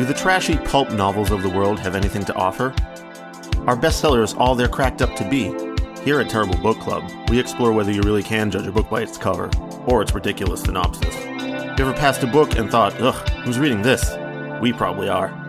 Do the trashy pulp novels of the world have anything to offer? Are bestsellers all they're cracked up to be? Here at Terrible Book Club, we explore whether you really can judge a book by its cover, or its ridiculous synopsis. You ever passed a book and thought, ugh, who's reading this? We probably are.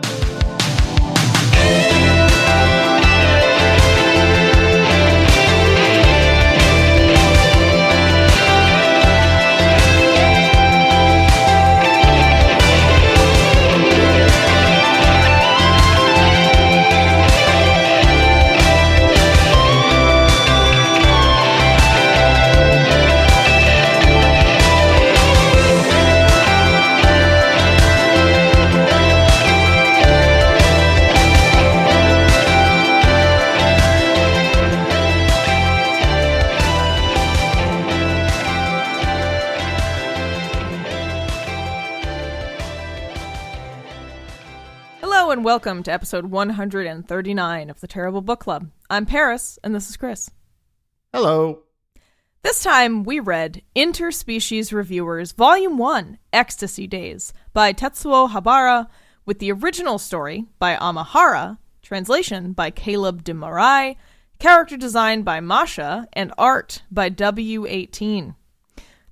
And welcome to episode 139 of the Terrible Book Club. I'm Paris, and this is Chris. Hello. This time we read Interspecies Reviewers, Volume 1, Ecstasy Days, by Tetsuo Habara, with the original story by Amahara, translation by Caleb de Marai, character design by Masha, and art by W18.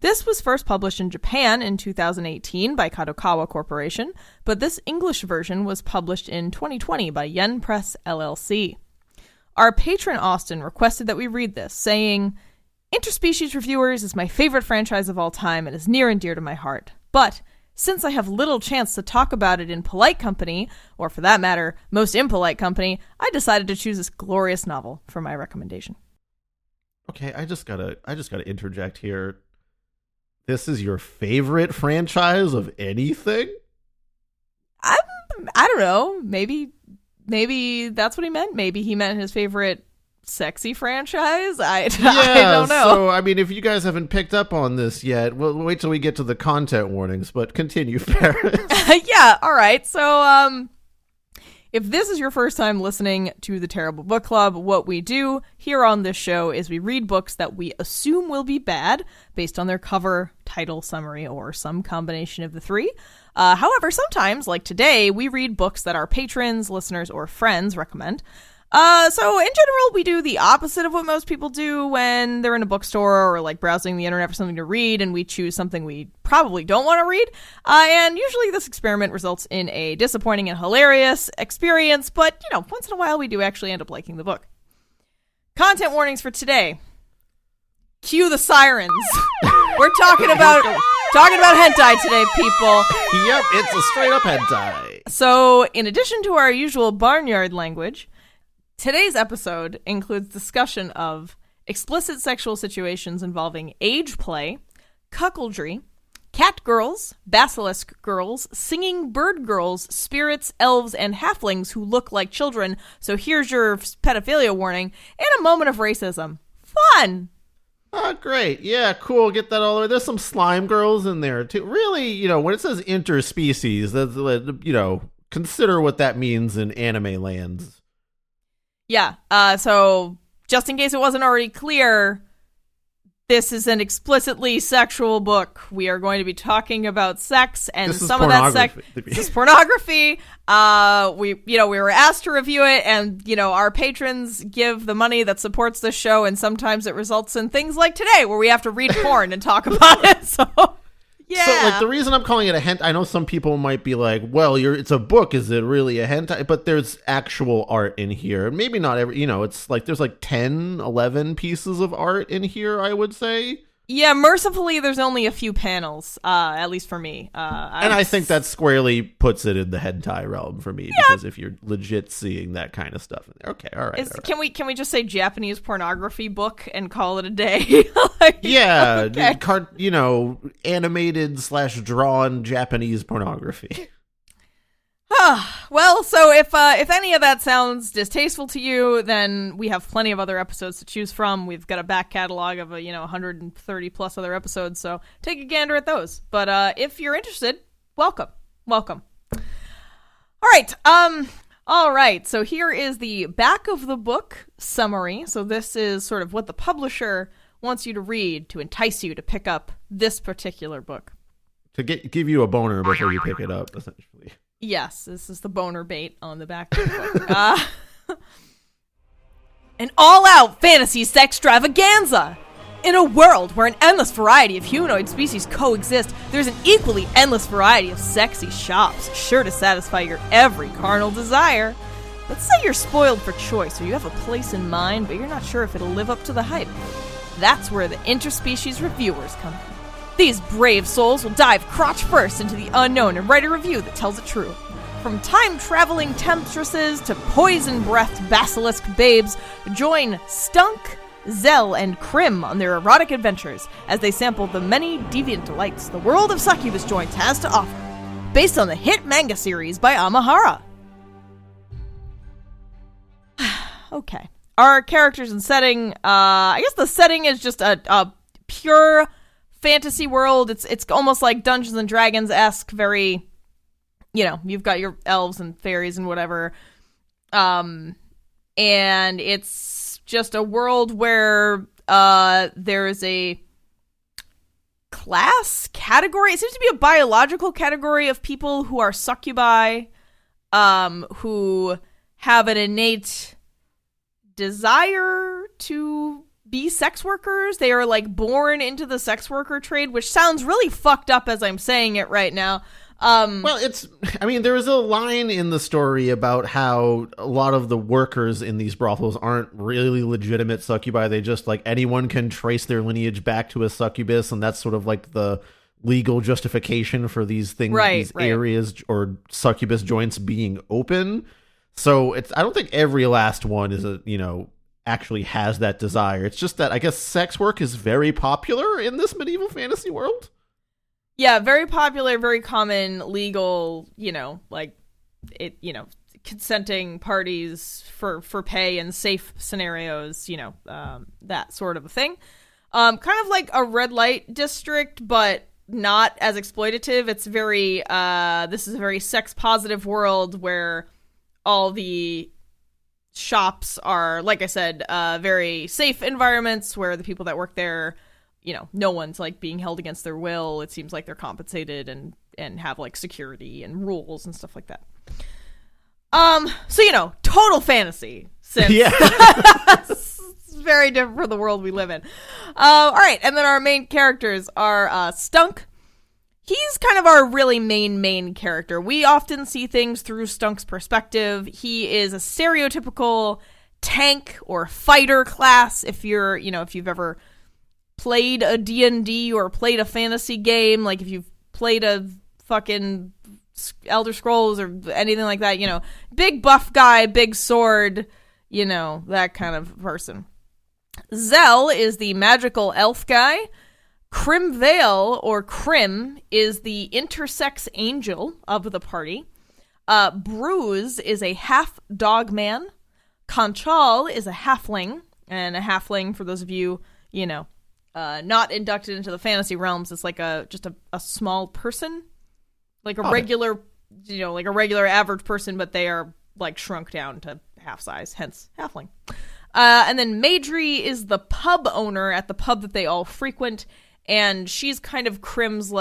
This was first published in Japan in 2018 by Kadokawa Corporation, but this English version was published in 2020 by Yen Press LLC. Our patron Austin requested that we read this, saying, "Interspecies Reviewers is my favorite franchise of all time and is near and dear to my heart. But since I have little chance to talk about it in polite company, or for that matter, most impolite company, I decided to choose this glorious novel for my recommendation." Okay, I just gotta interject here. This is your favorite franchise of anything? I don't know. Maybe that's what he meant. Maybe he meant his favorite sexy franchise. I don't know. So, I mean, if you guys haven't picked up on this yet, we'll wait till we get to the content warnings, but continue, Paris. Yeah, all right. So, if this is your first time listening to the Terrible Book Club, what we do here on this show is we read books that we assume will be bad based on their cover, title, summary, or some combination of the three. However, sometimes, like today, we read books that our patrons, listeners, or friends recommend. So in general, we do the opposite of what most people do when they're in a bookstore or like browsing the internet for something to read, and we choose something we probably don't want to read. And usually this experiment results in a disappointing and hilarious experience, but once in a while we do actually end up liking the book. Content warnings for today. Cue the sirens. We're talking about hentai today, people. Yep, it's a straight up hentai. So in addition to our usual barnyard language, today's episode includes discussion of explicit sexual situations involving age play, cuckoldry, catgirls, basiliskgirls, singing birdgirls, spirits, elves, and halflings who look like children, so here's your pedophilia warning, and a moment of racism. Fun! Oh, great. Yeah, cool. Get that all over. There's some slime girls in there, too. Really, when it says interspecies, that's, consider what that means in anime lands. Yeah, so just in case it wasn't already clear, this is an explicitly sexual book. We are going to be talking about sex, and some of that sex. This is pornography. We were asked to review it, and our patrons give the money that supports this show, and sometimes it results in things like today, where we have to read porn and talk about it. So. Yeah. So, the reason I'm calling it a hentai, I know some people might be like, well, it's a book. Is it really a hentai? But there's actual art in here. Maybe not every, it's like, there's like 10, 11 pieces of art in here, I would say. Yeah, mercifully, there's only a few panels, at least for me. I think that squarely puts it in the hentai realm for me, because if you're legit seeing that kind of stuff in there. Okay, all right. Can we just say Japanese pornography book and call it a day? Yeah, okay. Animated/drawn Japanese pornography. Well, so if any of that sounds distasteful to you, then we have plenty of other episodes to choose from. We've got a back catalog of 130 plus other episodes, so take a gander at those. But if you're interested, welcome. All right. So here is the back of the book summary. So this is sort of what the publisher wants you to read to entice you to pick up this particular book. To give you a boner before you pick it up, essentially. Yes, this is the boner bait on the back of the book. An all-out fantasy sex extravaganza! In a world where an endless variety of humanoid species coexist, there's an equally endless variety of sexy shops, sure to satisfy your every carnal desire. Let's say you're spoiled for choice, or you have a place in mind, but you're not sure if it'll live up to the hype. That's where the Interspecies Reviewers come in. These brave souls will dive crotch first into the unknown and write a review that tells it true. From time-traveling temptresses to poison-breathed basilisk babes, join Stunk, Zell, and Krim on their erotic adventures as they sample the many deviant delights the world of succubus joints has to offer, based on the hit manga series by Amahara. Okay. Our characters and setting, I guess the setting is just a pure fantasy world. It's almost like Dungeons and Dragons-esque, very, you've got your elves and fairies and whatever. And it's just a world where there is a class category. It seems to be a biological category of people who are succubi, who have an innate desire to be sex workers. They are like born into the sex worker trade, which sounds really fucked up as I'm saying it right now. Well, there is a line in the story about how a lot of the workers in these brothels aren't really legitimate succubi. They just, like, anyone can trace their lineage back to a succubus, and that's sort of like the legal justification for these things, these areas or succubus joints being open. So I don't think every last one is actually has that desire. It's just that I guess sex work is very popular in this medieval fantasy world. Yeah, very popular, very common, legal, consenting parties for pay and safe scenarios, that sort of a thing. Kind of like a red light district, but not as exploitative. It's very, this is a very sex positive world where all the shops are, like I said, very safe environments where the people that work there, no one's like being held against their will. It seems like they're compensated and have like security and rules and stuff like that. So total fantasy. Since it's very different from the world we live in. All right, and then our main characters are Stunk. He's kind of our really main character. We often see things through Stunk's perspective. He is a stereotypical tank or fighter class. If you've ever played a D&D or played a fantasy game, like if you've played a fucking Elder Scrolls or anything like that, big buff guy, big sword, that kind of person. Zell is the magical elf guy. Crimvale, or Crim, is the intersex angel of the party. Bruise is a half-dog man. Conchal is a halfling. And a halfling, for those of you, not inducted into the fantasy realms, is like just a small person. Like a regular, like a regular average person, but they are, like, shrunk down to half size, hence halfling. And then Maidry is the pub owner at the pub that they all frequent. And she's kind of Crim's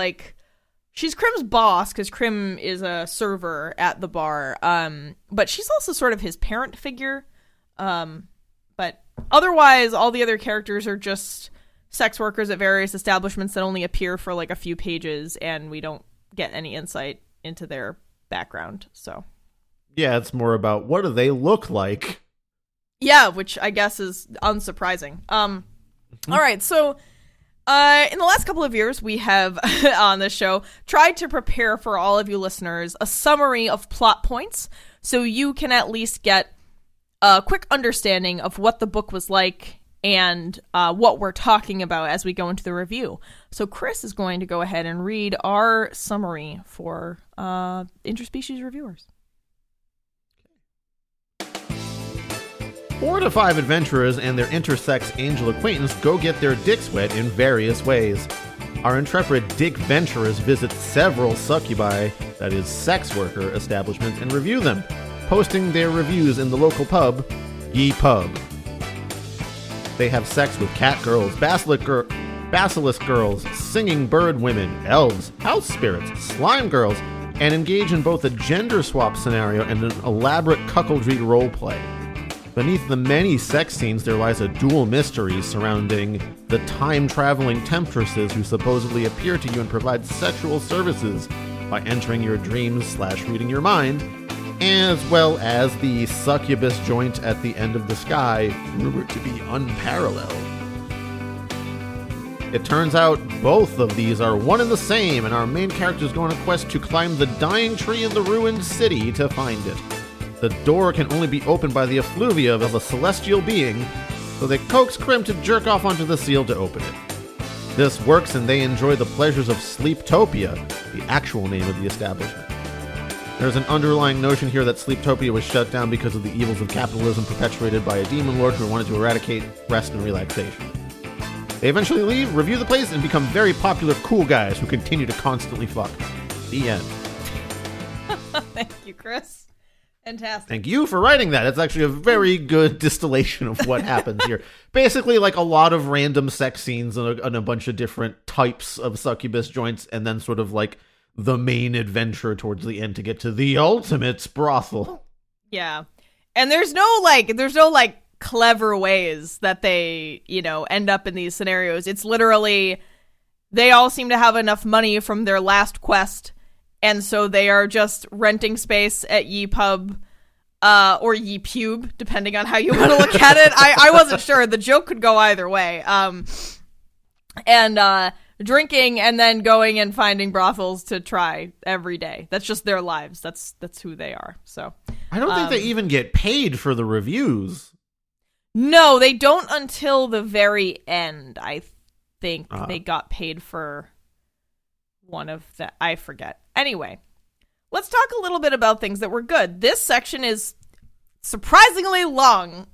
she's Crim's boss, because Crim is a server at the bar. But she's also sort of his parent figure. But otherwise, all the other characters are just sex workers at various establishments that only appear for like a few pages, and we don't get any insight into their background. So yeah, it's more about what do they look like. Yeah, which I guess is unsurprising. All right, so in the last couple of years, we have, on this show, tried to prepare for all of you listeners a summary of plot points, so you can at least get a quick understanding of what the book was like and what we're talking about as we go into the review. So Chris is going to go ahead and read our summary for Interspecies Reviewers. 4 to 5 adventurers and their intersex angel acquaintance go get their dicks wet in various ways. Our intrepid dick venturers visit several succubi, that is, sex worker establishments, and review them, posting their reviews in the local pub, Ye Pub. They have sex with catgirls, basilisk girls, singing bird women, elves, house spirits, slime girls, and engage in both a gender swap scenario and an elaborate cuckoldry roleplay. Beneath the many sex scenes, there lies a dual mystery surrounding the time-traveling temptresses who supposedly appear to you and provide sexual services by entering your dreams / reading your mind, as well as the succubus joint at the end of the sky, rumored to be unparalleled. It turns out both of these are one and the same, and our main characters go on a quest to climb the dying tree in the ruined city to find it. The door can only be opened by the effluvia of a celestial being, so they coax Krim to jerk off onto the seal to open it. This works, and they enjoy the pleasures of Sleeptopia, the actual name of the establishment. There's an underlying notion here that Sleeptopia was shut down because of the evils of capitalism perpetuated by a demon lord who wanted to eradicate rest and relaxation. They eventually leave, review the place, and become very popular cool guys who continue to constantly fuck. The end. Thank you, Chris. Fantastic. Thank you for writing that. It's actually a very good distillation of what happens here. Basically, like a lot of random sex scenes and a bunch of different types of succubus joints, and then sort of like the main adventure towards the end to get to the ultimate brothel. Yeah. And there's no clever ways that they, end up in these scenarios. It's literally, they all seem to have enough money from their last quest, and so they are just renting space at Ye Pub, or Ye Pube, depending on how you want to look at it. I wasn't sure. The joke could go either way. And drinking and then going and finding brothels to try every day. That's just their lives. That's who they are. So I don't think they even get paid for the reviews. No, they don't until the very end. I think they got paid for one of the... I forget. Anyway, let's talk a little bit about things that were good. This section is surprisingly long.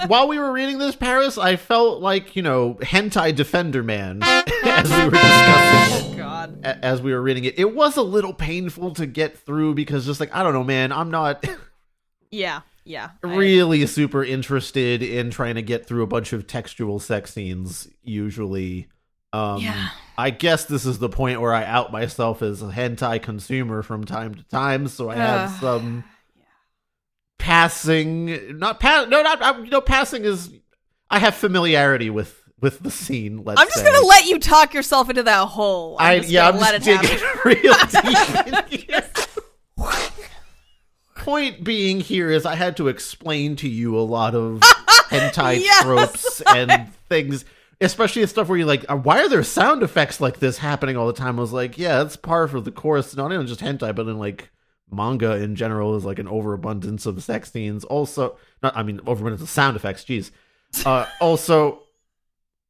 While we were reading this, Paris, I felt like, hentai Defender Man as we were discussing it. God. As we were reading it. It was a little painful to get through because just like, I don't know, man, I'm not... Yeah. Really super interested in trying to get through a bunch of textual sex scenes, usually. I guess this is the point where I out myself as a hentai consumer from time to time, so I have some passing... passing is... I have familiarity with the scene, let's say. I'm just going to let you talk yourself into that hole. I'm just digging real deep in here. Point being here is I had to explain to you a lot of hentai tropes and things, especially the stuff where you're like, why are there sound effects like this happening all the time? I was like, yeah, that's par for the course. Not even just hentai, but in like manga in general is like an overabundance of sex scenes. Also, overabundance of sound effects. Jeez. Also,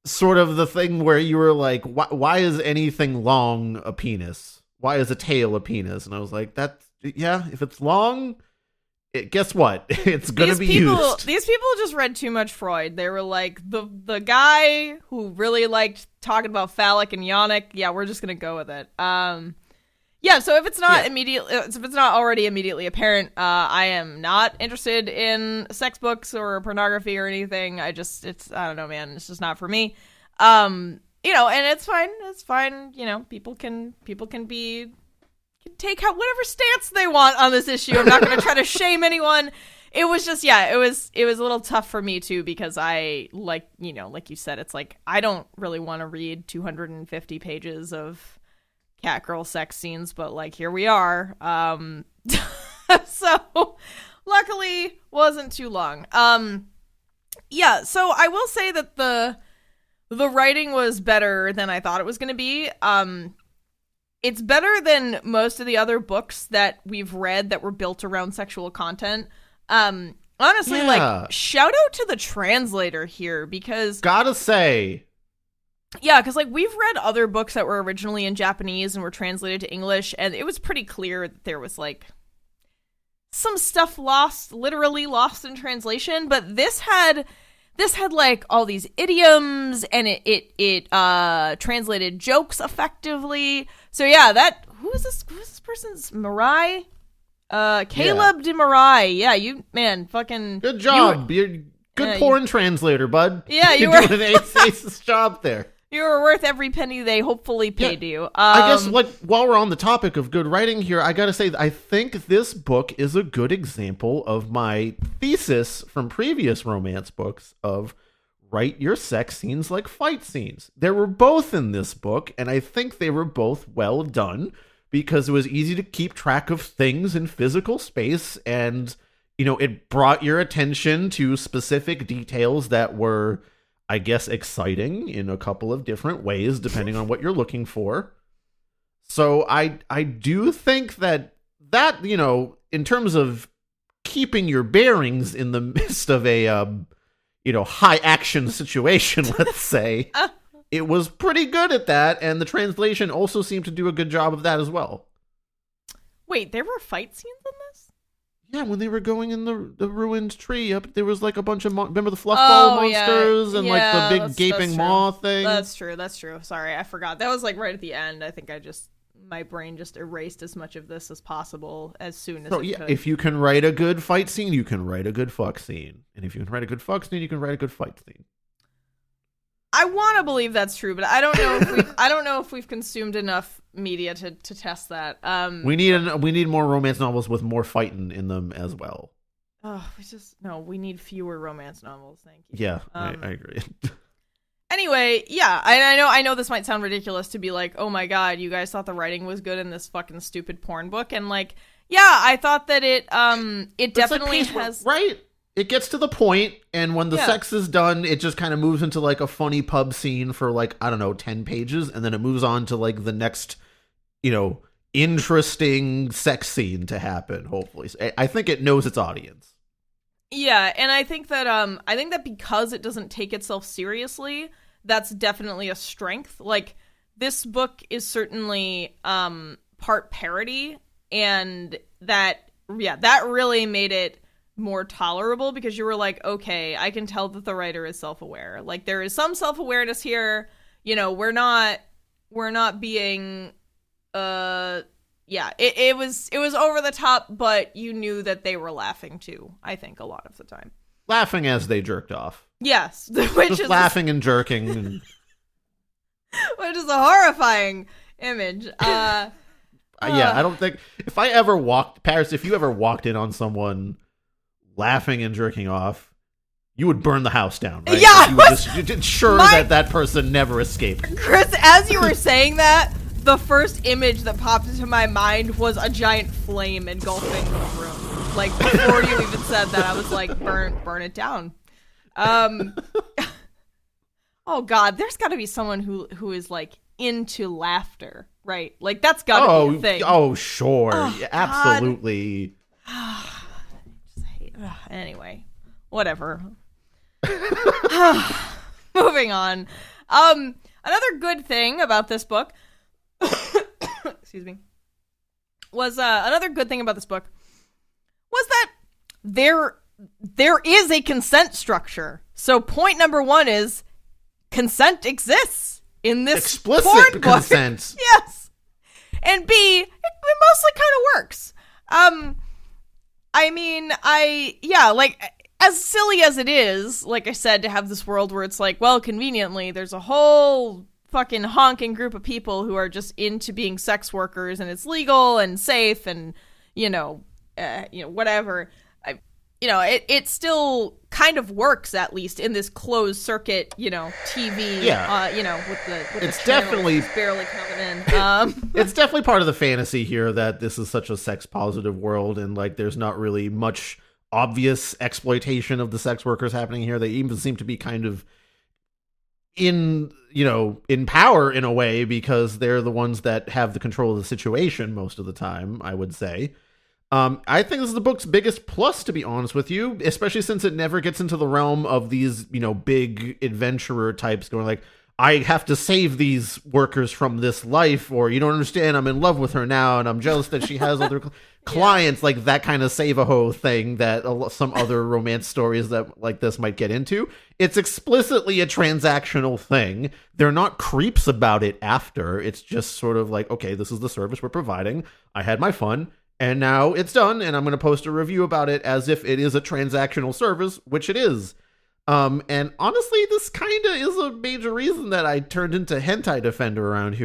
sort of the thing where you were like, why is anything long a penis? Why is a tail a penis? And I was like, if it's long, guess what? It's going to be used. These people just read too much Freud. They were like, the guy who really liked talking about phallic and yonic, we're just going to go with it. So if it's not already immediately apparent, I am not interested in sex books or pornography or anything. I don't know, man. It's just not for me. And it's fine. It's fine. People can take out whatever stance they want on this issue. I'm not going to try to shame anyone. It was just, it was a little tough for me too, because I like you said, it's like, I don't really want to read 250 pages of catgirl sex scenes, but like, here we are. So luckily wasn't too long. So I will say that the writing was better than I thought it was going to be. It's better than most of the other books that we've read that were built around sexual content. Honestly, shout out to the translator here, because... Gotta say. Yeah, because, we've read other books that were originally in Japanese and were translated to English, and it was pretty clear that there was, some stuff literally lost in translation, but this had all these idioms, and it translated jokes effectively. So who is this person's Mirai? Caleb de Mirai. Yeah, you, man, fucking good job. You're good porn translator, bud. Yeah, you're doing an ace job there. You were worth every penny they hopefully paid you. I guess, like, while we're on the topic of good writing here, I gotta say, I think this book is a good example of my thesis from previous romance books of write your sex scenes like fight scenes. There were both in this book, and I think they were both well done because it was easy to keep track of things in physical space, and, you know, it brought your attention to specific details that were, I guess, exciting in a couple of different ways, depending on what you're looking for. So I do think that, you know, in terms of keeping your bearings in the midst of a, you know, high action situation, let's say, it was pretty good at that. And the translation also seemed to do a good job of that as well. Wait, there were fight scenes in this? Yeah, when they were going in the ruined tree, there was like a bunch of remember the fluff ball monsters and like the big gaping maw thing. That's true. Sorry, I forgot. That was like right at the end. I think my brain just erased as much of this as possible as soon as it could. If you can write a good fight scene, you can write a good fuck scene, and if you can write a good fuck scene, you can write a good fight scene. I want to believe that's true, but I don't know if we've consumed enough media to test that. We need more romance novels with more fighting in them as well. Oh, we need fewer romance novels. Thank you. Yeah, I agree. Anyway, yeah, I know this might sound ridiculous to be like, oh my god, you guys thought the writing was good in this fucking stupid porn book, and like, yeah, I thought that it definitely has right. It gets to the point, and when the sex is done, it just kind of moves into like a funny pub scene for like, I don't know, 10 pages, and then it moves on to like the next, you know, interesting sex scene to happen, hopefully. I think it knows its audience. Yeah, and I think that because it doesn't take itself seriously, that's definitely a strength. Like, this book is certainly part parody, and that really made it more tolerable because you were like, okay, I can tell that the writer is self-aware. Like, there is some self-awareness here. You know, we're not being it was over the top, but you knew that they were laughing too, I think, a lot of the time. Laughing as they jerked off. Yes. Just laughing and jerking. And... which is a horrifying image. Yeah, I don't think... If you ever walked in on someone laughing and jerking off, you would burn the house down, right? Yeah! You did sure that person never escaped. Chris, as you were saying that, the first image that popped into my mind was a giant flame engulfing the room. Like, before you even said that, I was like, burn it down. Oh god, there's gotta be someone who is like into laughter, right? Like, that's gotta be a thing. Oh, sure. Yeah, absolutely. Anyway, whatever. Moving on. Another good thing about this book excuse me, was another good thing about this book was that there is a consent structure. So point number 1 is consent exists in this explicit consent. Yes. And B, it mostly kind of works. I mean, like, as silly as it is, like I said, to have this world where it's like, well, conveniently, there's a whole fucking honking group of people who are just into being sex workers, and it's legal and safe, and whatever. It still kind of works, at least in this closed circuit, TV. Yeah. With it's the definitely barely coming in. It's definitely part of the fantasy here that this is such a sex positive world, and like there's not really much obvious exploitation of the sex workers happening here. They even seem to be kind of in power in a way, because they're the ones that have the control of the situation most of the time, I would say. I think this is the book's biggest plus, to be honest with you, especially since it never gets into the realm of these, big adventurer types going like, I have to save these workers from this life, or you don't understand, I'm in love with her now, and I'm jealous that she has other clients, like that kind of save-a-ho thing that some other romance stories that like this might get into. It's explicitly a transactional thing. They're not creeps about it after. It's just sort of like, okay, this is the service we're providing. I had my fun, and now it's done, and I'm going to post a review about it as if it is a transactional service, which it is. And honestly, this kind of is a major reason that I turned into hentai defender around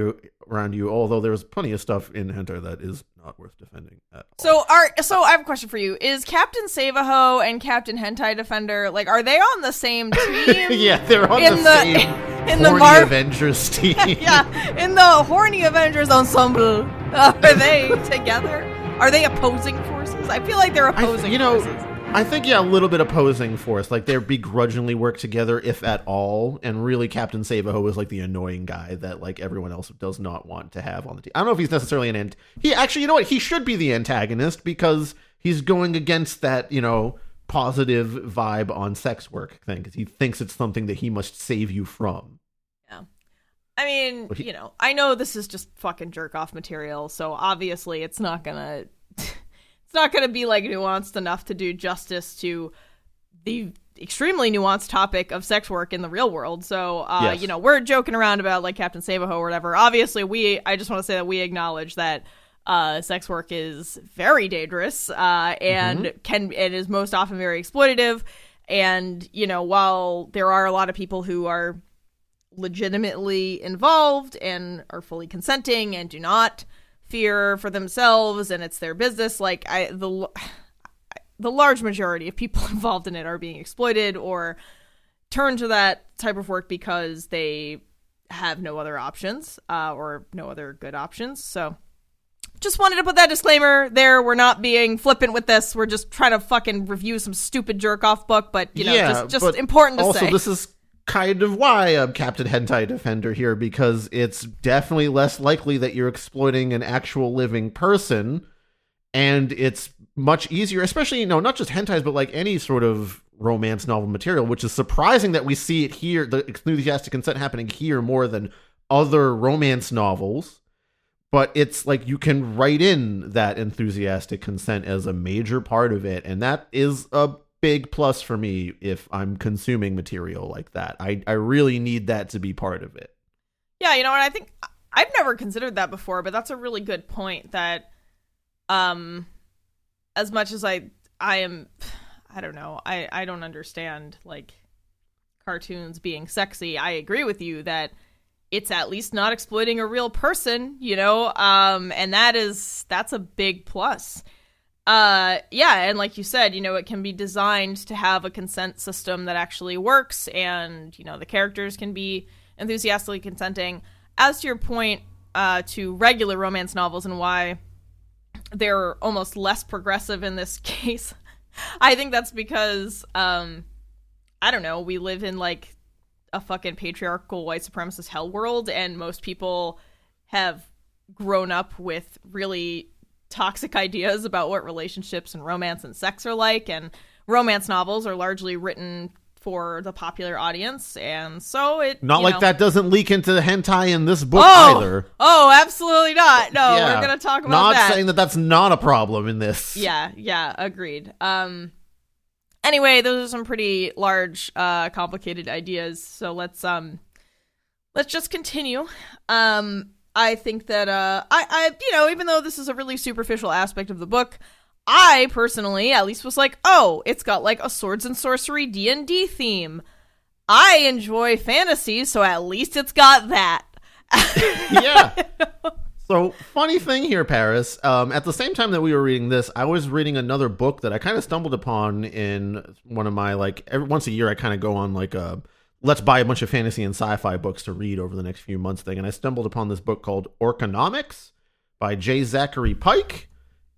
you, although there's plenty of stuff in hentai that is not worth defending at all. So I have a question for you. Is Captain Save-A-Ho and Captain Hentai Defender, like, are they on the same team? Yeah, they're on the same horny Avengers team. Yeah, in the Horny Avengers Ensemble. Are they together? Are they opposing forces? I feel like they're opposing forces. I think, a little bit opposing force. Like, they begrudgingly work together, if at all. And really, Captain Save-A-Ho is, like, the annoying guy that, like, everyone else does not want to have on the team. I don't know if he's necessarily he should be the antagonist, because he's going against that, positive vibe on sex work thing, because he thinks it's something that he must save you from. Yeah. I mean, I know this is just fucking jerk-off material, so obviously it's not gonna... It's not going to be like nuanced enough to do justice to the extremely nuanced topic of sex work in the real world. So, yes. We're joking around about like Captain Save-A-Ho or whatever. Obviously, I just want to say that we acknowledge that sex work is very dangerous and it is most often very exploitative. And, while there are a lot of people who are legitimately involved and are fully consenting and do not fear for themselves and it's their business, like the large majority of people involved in it are being exploited or turn to that type of work because they have no other options or no other good options. So just wanted to put that disclaimer there. We're not being flippant with this. We're just trying to fucking review some stupid jerk off book, but just important to say. Also, this is kind of why I'm Captain Hentai Defender here, because it's definitely less likely that you're exploiting an actual living person, and it's much easier, especially, not just hentais, but like any sort of romance novel material, which is surprising that we see it here, the enthusiastic consent happening here more than other romance novels. But it's like you can write in that enthusiastic consent as a major part of it, and that is a big plus for me if I'm consuming material like that. I really need that to be part of it. Yeah, and I think I've never considered that before, but that's a really good point that as much as I don't know, I don't understand like cartoons being sexy. I agree with you that it's at least not exploiting a real person, and that's a big plus. And like you said, it can be designed to have a consent system that actually works, and the characters can be enthusiastically consenting. As to your point to regular romance novels and why they're almost less progressive in this case, I think that's because I don't know, we live in like a fucking patriarchal white supremacist hell world, and most people have grown up with really toxic ideas about what relationships and romance and sex are like, and romance novels are largely written for the popular audience, and so like that doesn't leak into the hentai in this book either. Oh, absolutely not. No, we're gonna talk about that. Not saying that that's not a problem in this. Yeah, agreed. Anyway, those are some pretty large, complicated ideas, so let's just continue. I think that, even though this is a really superficial aspect of the book, I personally at least was like, oh, it's got like a swords and sorcery D&D theme. I enjoy fantasy, so at least it's got that. Yeah. So, funny thing here, Paris, at the same time that we were reading this, I was reading another book that I kind of stumbled upon in one of my, like, once a year I kind of go on like a let's buy a bunch of fantasy and sci-fi books to read over the next few months thing. And I stumbled upon this book called Orconomics by J. Zachary Pike.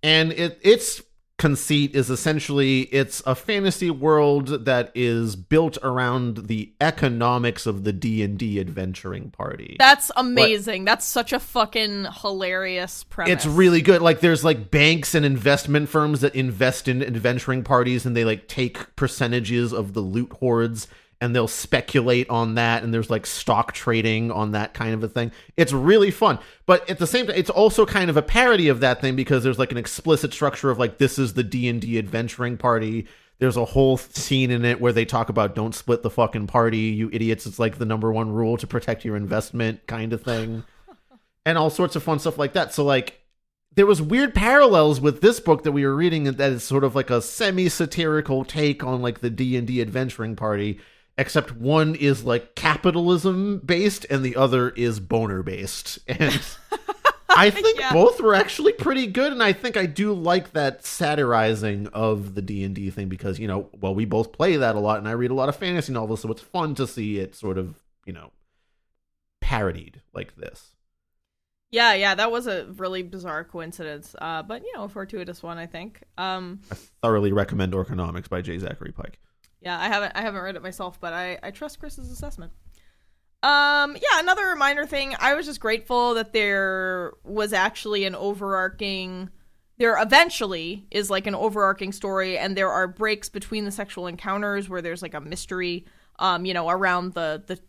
And its conceit is essentially, it's a fantasy world that is built around the economics of the D&D adventuring party. That's amazing. That's such a fucking hilarious premise. It's really good. Like, there's like banks and investment firms that invest in adventuring parties, and they like take percentages of the loot hoards, and they'll speculate on that, and there's like stock trading on that kind of a thing. It's really fun. But at the same time, it's also kind of a parody of that thing, because there's like an explicit structure of like, this is the D&D adventuring party. There's a whole scene in it where they talk about don't split the fucking party, you idiots. It's like the number one rule to protect your investment kind of thing. And all sorts of fun stuff like that. So like, there was weird parallels with this book that we were reading that is sort of like a semi-satirical take on like the D&D adventuring party. except one is like capitalism based and the other is boner based. And I think both were actually pretty good, and I think I do like that satirizing of the D&D thing because, we both play that a lot, and I read a lot of fantasy novels, so it's fun to see it sort of, parodied like this. Yeah, that was a really bizarre coincidence, but, a fortuitous one, I think. I thoroughly recommend Orconomics by J. Zachary Pike. Yeah, I haven't read it myself, but I trust Chris's assessment. Another minor thing. I was just grateful that there was actually there eventually is like an overarching story, and there are breaks between the sexual encounters where there's like a mystery, around the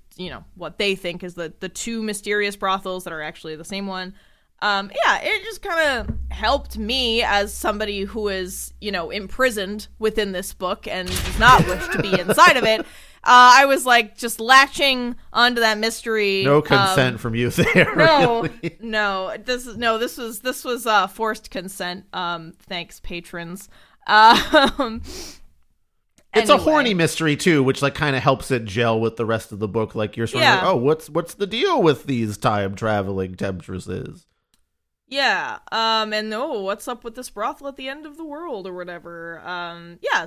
what they think is the two mysterious brothels that are actually the same one. It just kind of helped me as somebody who is, imprisoned within this book and does not wish to be inside of it. I was like just latching onto that mystery. No consent from you there. No, really. no. This was forced consent. Thanks, patrons. It's a horny mystery too, which like kind of helps it gel with the rest of the book. Like you're sort of like, what's the deal with these time traveling temptresses? Yeah. What's up with this brothel at the end of the world or whatever?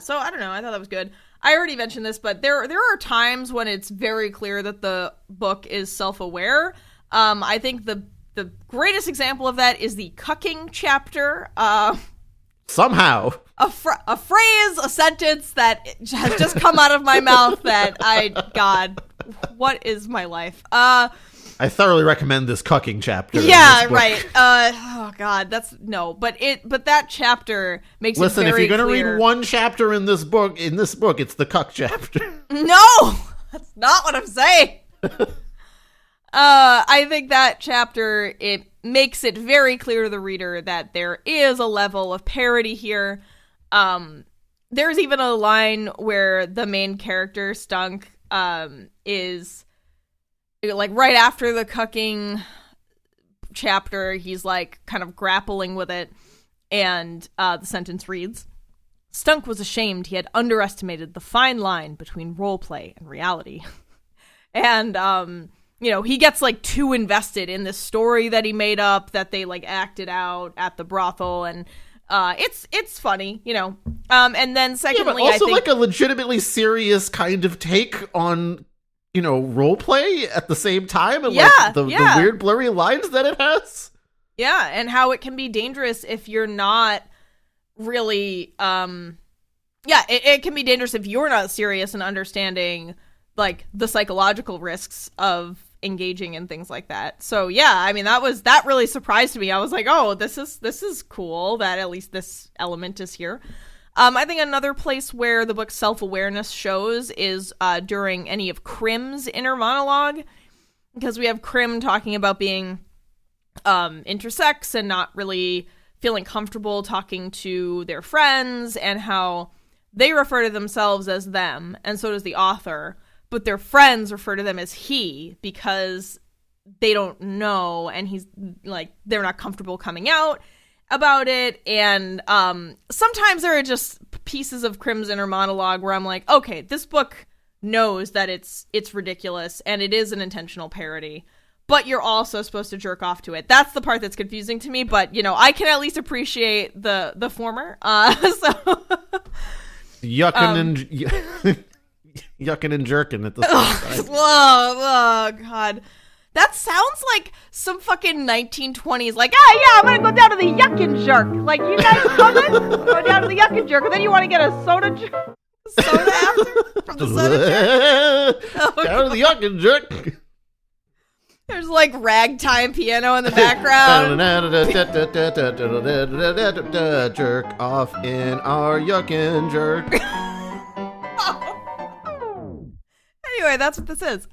So I don't know. I thought that was good. I already mentioned this, but there are times when it's very clear that the book is self-aware. I think the greatest example of that is the cucking chapter. Somehow. A phrase, a sentence that has just come out of my mouth that God, what is my life? I thoroughly recommend this cucking chapter. Yeah, right. God, but that chapter makes it very clear. Listen, if you're going to read one chapter in this book, it's the cuck chapter. No, that's not what I'm saying. I think that chapter, it makes it very clear to the reader that there is a level of parody here. There's even a line where the main character, Stunk, is like right after the cucking chapter, he's like kind of grappling with it, and the sentence reads, "Stunk was ashamed he had underestimated the fine line between roleplay and reality." And he gets like too invested in this story that he made up, that they like acted out at the brothel, and it's funny, and then secondly, but also I think like a legitimately serious kind of take on role play at the same time, and the weird blurry lines that it has. Yeah, and how it can be dangerous if you're not really it can be dangerous if you're not serious and understanding like the psychological risks of engaging in things like that. So that really surprised me. I was like, oh, this is cool that at least this element is here. I think another place where the book's self-awareness shows is during any of Crim's inner monologue, because we have Crim talking about being intersex and not really feeling comfortable talking to their friends, and how they refer to themselves as them, and so does the author, but their friends refer to them as he because they don't know, and he's like, they're not comfortable coming out about it. And sometimes there are just pieces of Crim's inner monologue where I'm like, okay, this book knows that it's ridiculous and it is an intentional parody, but you're also supposed to jerk off to it. That's the part that's confusing to me, but I can at least appreciate the former. Yucking and jerking at the same time. Oh God. That sounds like some fucking 1920s, like, I'm gonna go down to the yuck and jerk. Like, you guys coming? Go down to the yuck and jerk, and then you want to get a soda after? From the soda jerk? Down to the yuck and jerk. There's like ragtime piano in the background. Jerk off in our yuck and jerk. Anyway, that's what this is.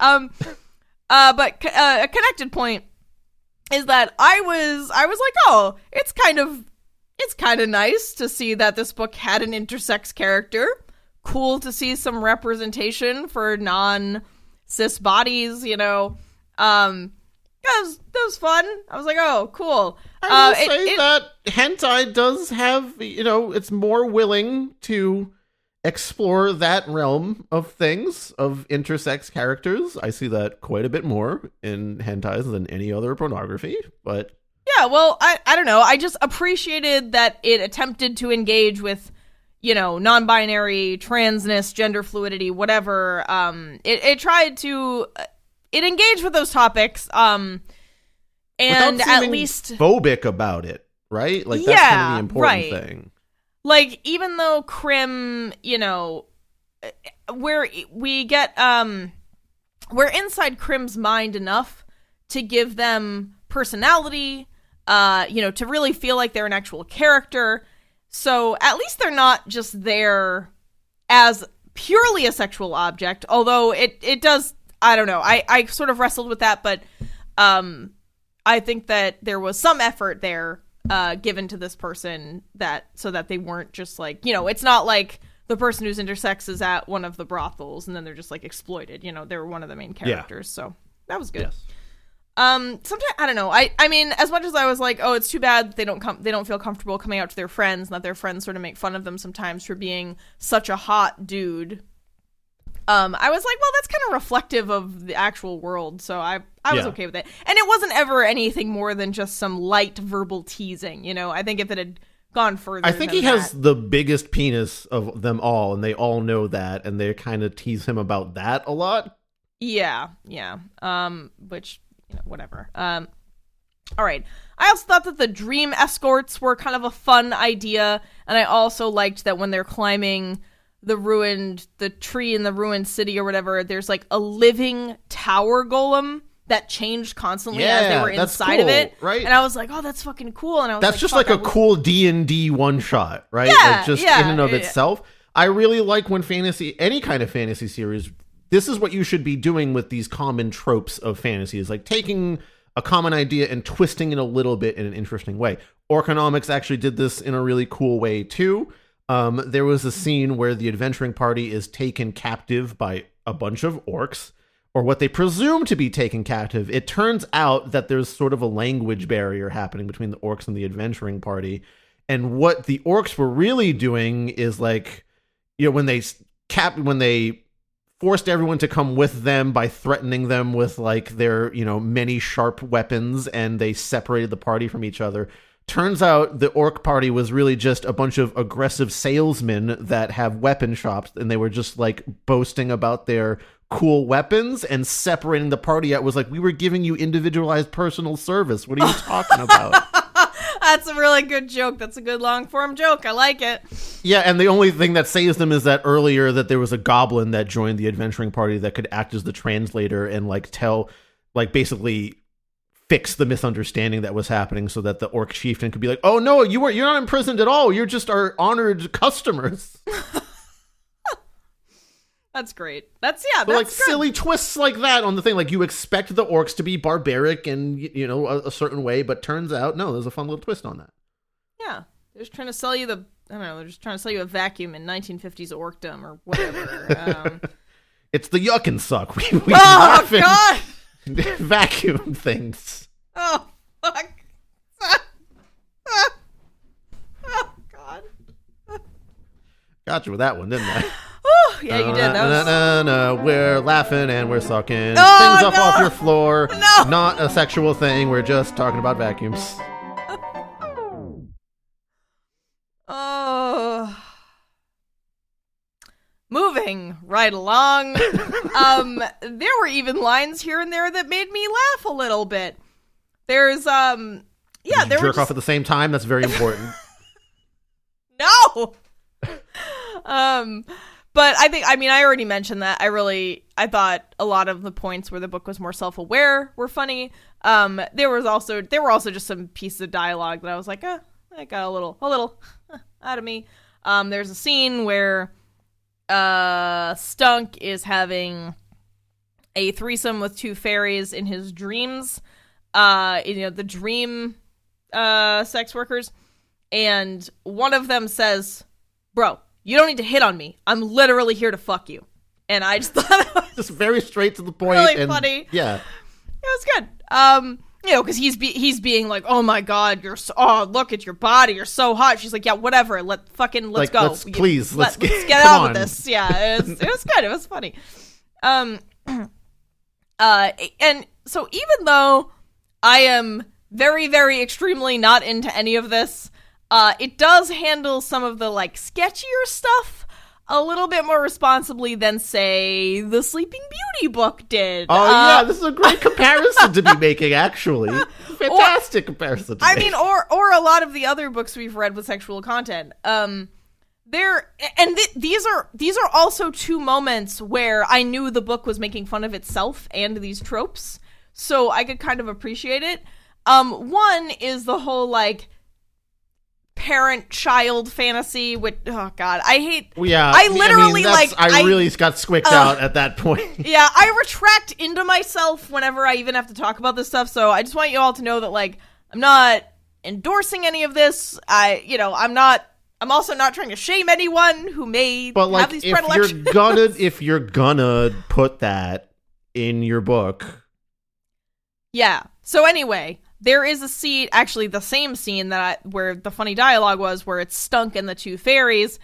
But a connected point is that I was like, oh, it's kind of nice to see that this book had an intersex character. Cool to see some representation for non-cis bodies, that was fun. I was like, oh, cool. I will say that hentai does have, it's more willing to explore that realm of things, of intersex characters. I see that quite a bit more in hentais than any other pornography, but... Yeah, well, I don't know. I just appreciated that it attempted to engage with, non-binary, transness, gender fluidity, whatever. It tried to... It engaged with those topics, and at least... phobic about it, right? Like, that's kind of the important thing. Like, even though Crim, where we get, we're inside Crim's mind enough to give them personality, to really feel like they're an actual character. So at least they're not just there as purely a sexual object, although it does, I don't know, I sort of wrestled with that, but I think that there was some effort there given to this person so that they weren't just like, it's not like the person who's intersex is at one of the brothels and then they're just like exploited, they're one of the main characters. Yeah. So that was good. Yes. Sometimes, I don't know. I mean, as much as I was like, oh, it's too bad they don't feel comfortable coming out to their friends and that their friends sort of make fun of them sometimes for being such a hot dude. I was like, well, that's kind of reflective of the actual world, so I was okay with it. And it wasn't ever anything more than just some light verbal teasing, I think if it had gone further I think he has the biggest penis of them all, and they all know that, and they kind of tease him about that a lot. Yeah. Which, whatever. All right. I also thought that the dream escorts were kind of a fun idea, and I also liked that when they're climbing the tree in the ruined city or whatever, there's like a living tower golem that changed constantly as they were inside of it, right? And I was like, oh, that's fucking cool. And I was that's like, just like a cool D&D one shot, right? Yeah, like just in and of itself. I really like when any kind of fantasy series, this is what you should be doing with these common tropes of fantasy, is like taking a common idea and twisting it a little bit in an interesting way. Orconomics actually did this in a really cool way too. There was a scene where the adventuring party is taken captive by a bunch of orcs, or what they presume to be taken captive. It turns out that there's sort of a language barrier happening between the orcs and the adventuring party. And what the orcs were really doing is like, when they forced everyone to come with them by threatening them with like their, many sharp weapons, and they separated the party from each other. Turns out the orc party was really just a bunch of aggressive salesmen that have weapon shops, and they were just like boasting about their cool weapons, and separating the party out was like, we were giving you individualized personal service. What are you talking about? That's a really good joke. That's a good long form joke. I like it. Yeah, and the only thing that saves them is that earlier that there was a goblin that joined the adventuring party that could act as the translator and basically fix the misunderstanding that was happening, so that the orc chieftain could be like, oh no, you're not imprisoned at all. You're just our honored customers. That's great. That's good. Silly twists like that on the thing. Like, you expect the orcs to be barbaric and, a certain way, but turns out, no, there's a fun little twist on that. Yeah. They're just trying to sell you they're just trying to sell you a vacuum in 1950s orcdom or whatever. It's the yuck and suck. We God! Vacuum things. Oh, fuck. Oh, God. Got you with that one, didn't I? Oh, yeah, you did. We're laughing and we're sucking things off your floor. No. Not a sexual thing. We're just talking about vacuums. Oh. Moving right along. There were even lines here and there that made me laugh a little bit. There's there jerk off at the same time. That's very important. No. But I already mentioned that. I thought a lot of the points where the book was more self-aware were funny. There were also just some pieces of dialogue that I was like, that got a little out of me. There's a scene where Stunk is having a threesome with two fairies in his dreams, the dream sex workers, and one of them says, bro, you don't need to hit on me. I'm literally here to fuck you. And I just thought it was just very straight to the point. Really funny. Yeah. It was good. And You know, because he's being like, oh my god, look at your body, you're so hot. She's like, yeah, whatever, let's go. Let's get out of this. Yeah, it was good. It was funny. And so even though I am very, very extremely not into any of this, it does handle some of the like sketchier stuff a little bit more responsibly than, say, the Sleeping Beauty book did. Oh, yeah, this is a great comparison to be making, actually. Fantastic comparison to make. I mean, or a lot of the other books we've read with sexual content. These are also two moments where I knew the book was making fun of itself and these tropes, so I could kind of appreciate it. One is the whole, like, parent-child fantasy, which, oh god, I hate. Yeah, I literally I really got squicked out at that point. Yeah, I retract into myself whenever I even have to talk about this stuff. So I just want you all to know that, like, I'm not endorsing any of this. I'm also not trying to shame anyone who may have these predilections. If you're gonna put that in your book, yeah. So anyway. There is a scene, actually the same scene where the funny dialogue was, where it's Stunk and the two fairies.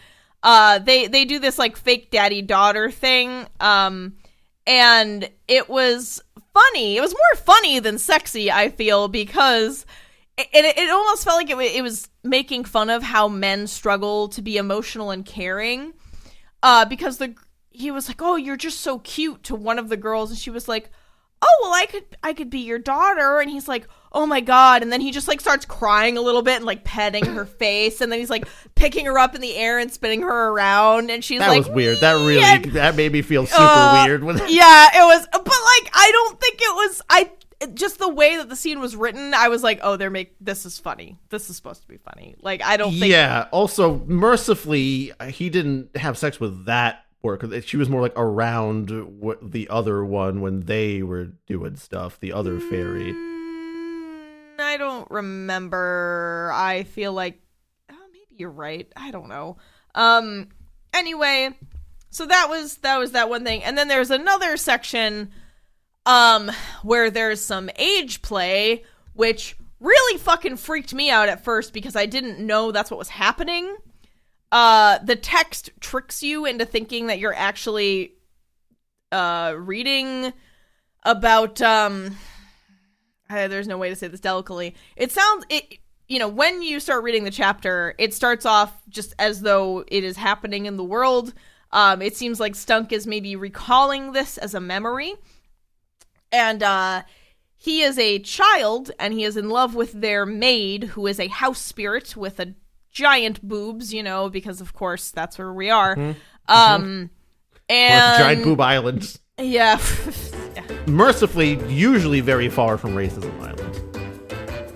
They do this like fake daddy-daughter thing, and it was funny. It was more funny than sexy, I feel, because it almost felt like it was making fun of how men struggle to be emotional and caring. Because he was like, "Oh, you're just so cute," to one of the girls, and she was like, "Oh, well, I could be your daughter," and he's like, "Oh my god," and then he just like starts crying a little bit and like petting her face, and then he's like picking her up in the air and spinning her around, and she's that was weird. That made me feel super weird. Yeah, it was, but like I don't think it was. Just the way that the scene was written, I was like, oh, this is funny. This is supposed to be funny. Like I don't think. Yeah. Also, mercifully, he didn't have sex with that. She was more like around the other one when they were doing stuff, the other fairy. I don't remember. I feel like, maybe you're right. I don't know. Anyway, so that was that one thing. And then there's another section where there's some age play, which really fucking freaked me out at first because I didn't know that's what was happening. The text tricks you into thinking that you're actually reading about there's no way to say this delicately. When you start reading the chapter, it starts off just as though it is happening in the world. It seems like Stunk is maybe recalling this as a memory. And he is a child, and he is in love with their maid, who is a house spirit with a giant boobs, because of course that's where we are. And giant boob islands. Yeah. Mercifully, usually very far from Racism Island.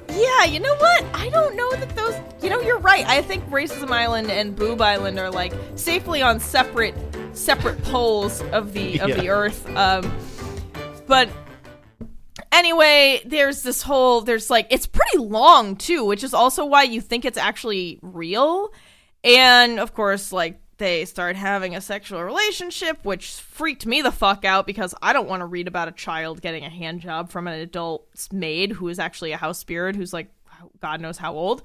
Yeah, you know what? I don't know that those. You're right. I think Racism Island and Boob Island are like safely on separate poles of the Earth. But anyway, there's it's pretty long too, which is also why you think it's actually real. And of course, like, they start having a sexual relationship, which freaked me the fuck out because I don't want to read about a child getting a hand job from an adult maid who is actually a house spirit who's like God knows how old.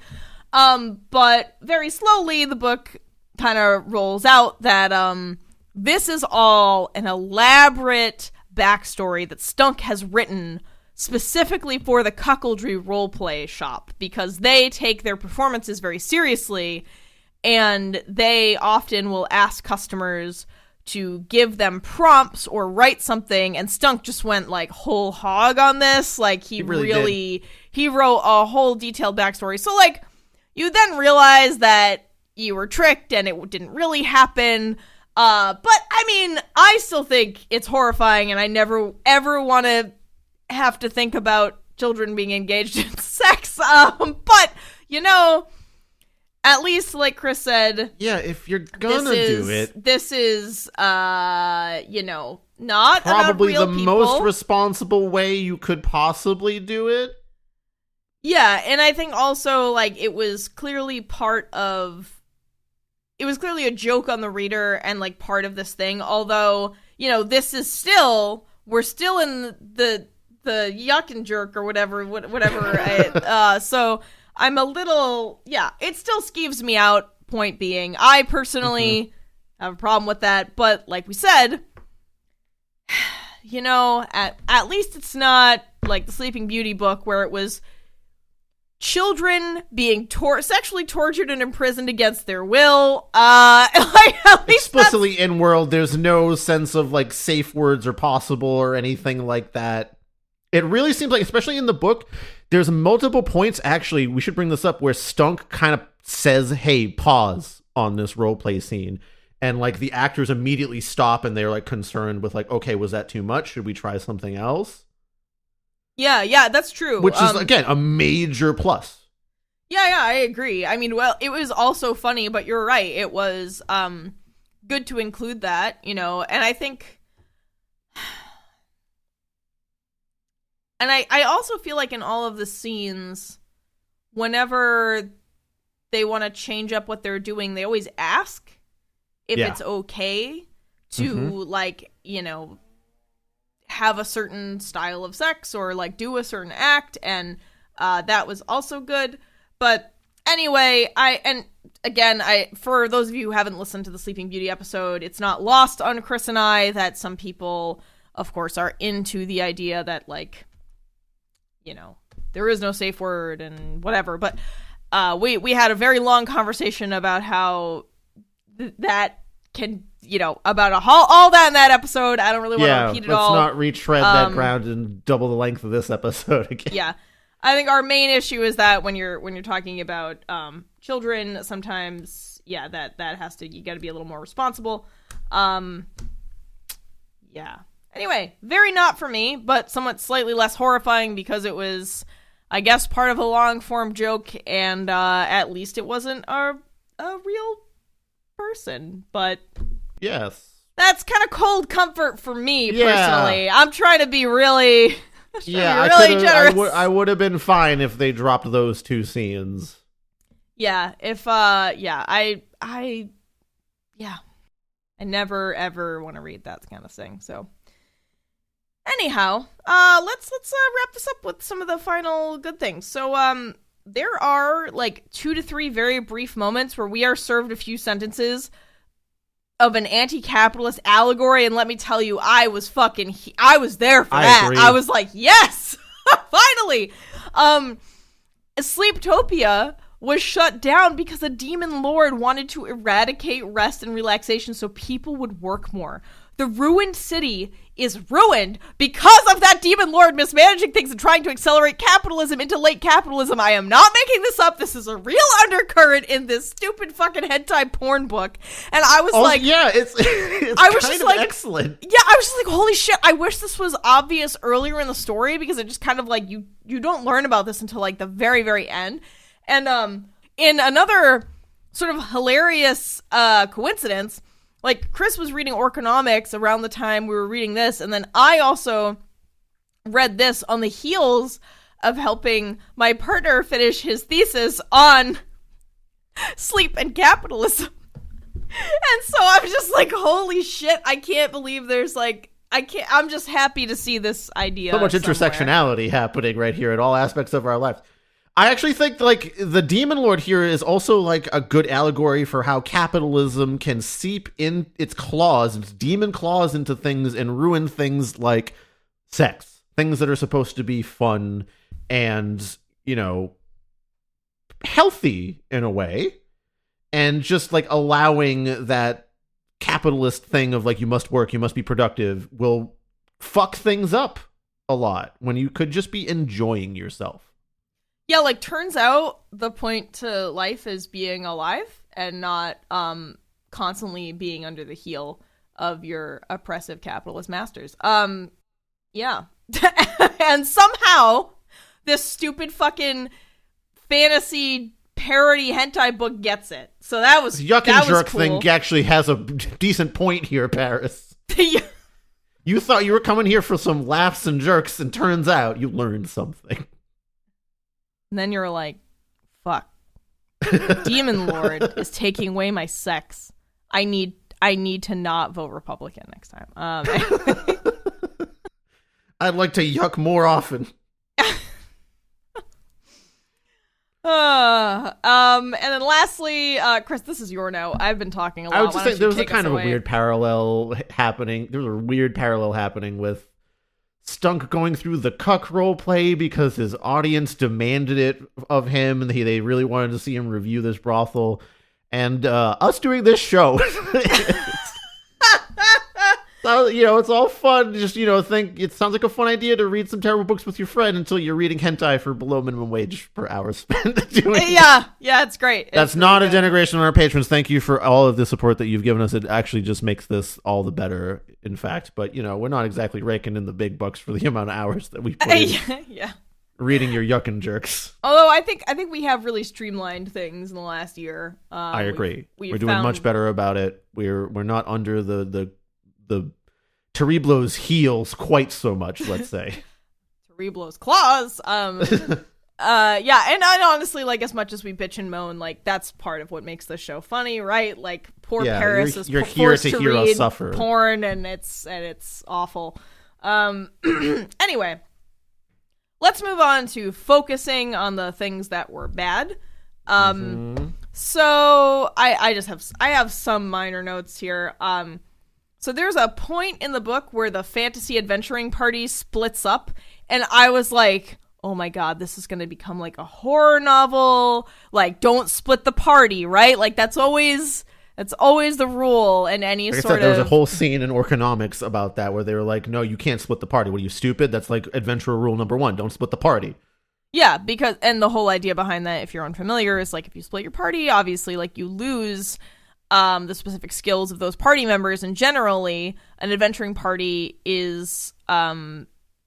But very slowly the book kind of rolls out that this is all an elaborate backstory that Stunk has written specifically for the cuckoldry roleplay shop, because they take their performances very seriously, and they often will ask customers to give them prompts or write something, and Stunk just went like whole hog on this. Like he really wrote a whole detailed backstory. So like you then realize that you were tricked and it didn't really happen. But I mean, I still think it's horrifying, and I never ever want to have to think about children being engaged in sex. But at least, like Chris said, yeah, if you're gonna do it, this is, not probably about real the people. most responsible way you could possibly do it. Yeah, and I think also, like, it was clearly a joke on the reader and, like, part of this thing, although, we're still in the the yuck and jerk or whatever. So I'm a little, it still skeeves me out. Point being, I personally have a problem with that. But like we said, at least it's not like the Sleeping Beauty book where it was children being sexually tortured and imprisoned against their will. At least explicitly in world, there's no sense of like safe words are possible or anything like that. It really seems like, especially in the book, there's multiple points. Actually, we should bring this up where Stunk kind of says, "Hey, pause on this roleplay scene," and like the actors immediately stop and they're like concerned with like, "Okay, was that too much? Should we try something else?" Yeah, that's true. Which is, again, a major plus. Yeah, I agree. I mean, well, it was also funny, but you're right. It was good to include that, and I think... And I also feel like in all of the scenes, whenever they want to change up what they're doing, they always ask if it's okay to, have a certain style of sex or like do a certain act, and that was also good. But anyway, for those of you who haven't listened to the Sleeping Beauty episode, it's not lost on Chris and I that some people, of course, are into the idea that like, there is no safe word and whatever. But we had a very long conversation about how that can, about all that in that episode. I don't really want to repeat it all. Let's not retread that ground and double the length of this episode again. Yeah. I think our main issue is that when you're talking about children, sometimes, that has to, you got to be a little more responsible. Anyway, very not for me, but somewhat slightly less horrifying because it was, I guess, part of a long-form joke, and at least it wasn't a real person, but... Yes. That's kind of cold comfort for me, personally. I'm trying to be really... generous. I would have been fine if they dropped those two scenes. Yeah, I never ever want to read that kind of thing. So, anyhow, let's wrap this up with some of the final good things. So, there are like 2 to 3 very brief moments where we are served a few sentences of an anti-capitalist allegory, and let me tell you, I was there for that. Agree. I was like, yes, finally. Sleeptopia was shut down because a demon lord wanted to eradicate rest and relaxation so people would work more. The ruined city is ruined because of that demon lord mismanaging things and trying to accelerate capitalism into late capitalism. I am not making this up. This is a real undercurrent in this stupid fucking hentai porn book. And I was it's excellent. Yeah, I was just like, holy shit, I wish this was obvious earlier in the story, because it just kind of like, you don't learn about this until like the very, very end. And in another sort of hilarious coincidence, like, Chris was reading Orconomics around the time we were reading this, and then I also read this on the heels of helping my partner finish his thesis on sleep and capitalism. And so I'm just like, holy shit, I can't believe there's like, I'm just happy to see this idea. So much somewhere. intersectionality happening right here in all aspects of our lives. I actually think, like, the Demon Lord here is also, like, a good allegory for how capitalism can seep in its demon claws into things and ruin things like sex. Things that are supposed to be fun and, healthy in a way. And just, like, allowing that capitalist thing of, like, you must work, you must be productive, will fuck things up a lot when you could just be enjoying yourself. Yeah, like, turns out the point to life is being alive and not constantly being under the heel of your oppressive capitalist masters. Yeah. And somehow this stupid fucking fantasy parody hentai book gets it. So that was Yuck and Jerk cool. thing actually has a decent point here, Paris. Yeah. You thought you were coming here for some laughs and jerks, and turns out you learned something. And then you're like, fuck. Demon Lord is taking away my sex. I need to not vote Republican next time. I'd like to yuck more often. And then lastly, Chris, this is your note. I've been talking a lot. I was just saying there was a kind of away? a weird parallel happening. There was a weird parallel happening with Stunk going through the cuck role play because his audience demanded it of him, and they really wanted to see him review this brothel, and us doing this show. So, it's all fun. Just, think it sounds like a fun idea to read some terrible books with your friend until you're reading hentai for below minimum wage per hour spent doing it. Yeah, it's great. That's not a denigration on our patrons. Thank you for all of the support that you've given us. It actually just makes this all the better, in fact. But, we're not exactly raking in the big bucks for the amount of hours that we put in reading your yuckin' jerks. Although I think we have really streamlined things in the last year. I agree. We're doing much better about it. We're not under the Terriblo's heels quite so much, let's say. Terriblo's claws. And honestly, like, as much as we bitch and moan, like, that's part of what makes the show funny, right? Like, poor Paris is you're here forced to hear read us suffer. Porn, and it's awful. Anyway, let's move on to focusing on the things that were bad. So I have some minor notes here. So there's a point in the book where the fantasy adventuring party splits up, and I was like, oh my god, this is going to become like a horror novel. Like, don't split the party, right? Like, that's always the rule in any there was a whole scene in Orconomics about that where they were like, no, you can't split the party. What are you, stupid? That's like adventurer rule number 1. Don't split the party. Yeah, and the whole idea behind that, if you're unfamiliar, is like, if you split your party, obviously, like, you lose the specific skills of those party members, and generally an adventuring party is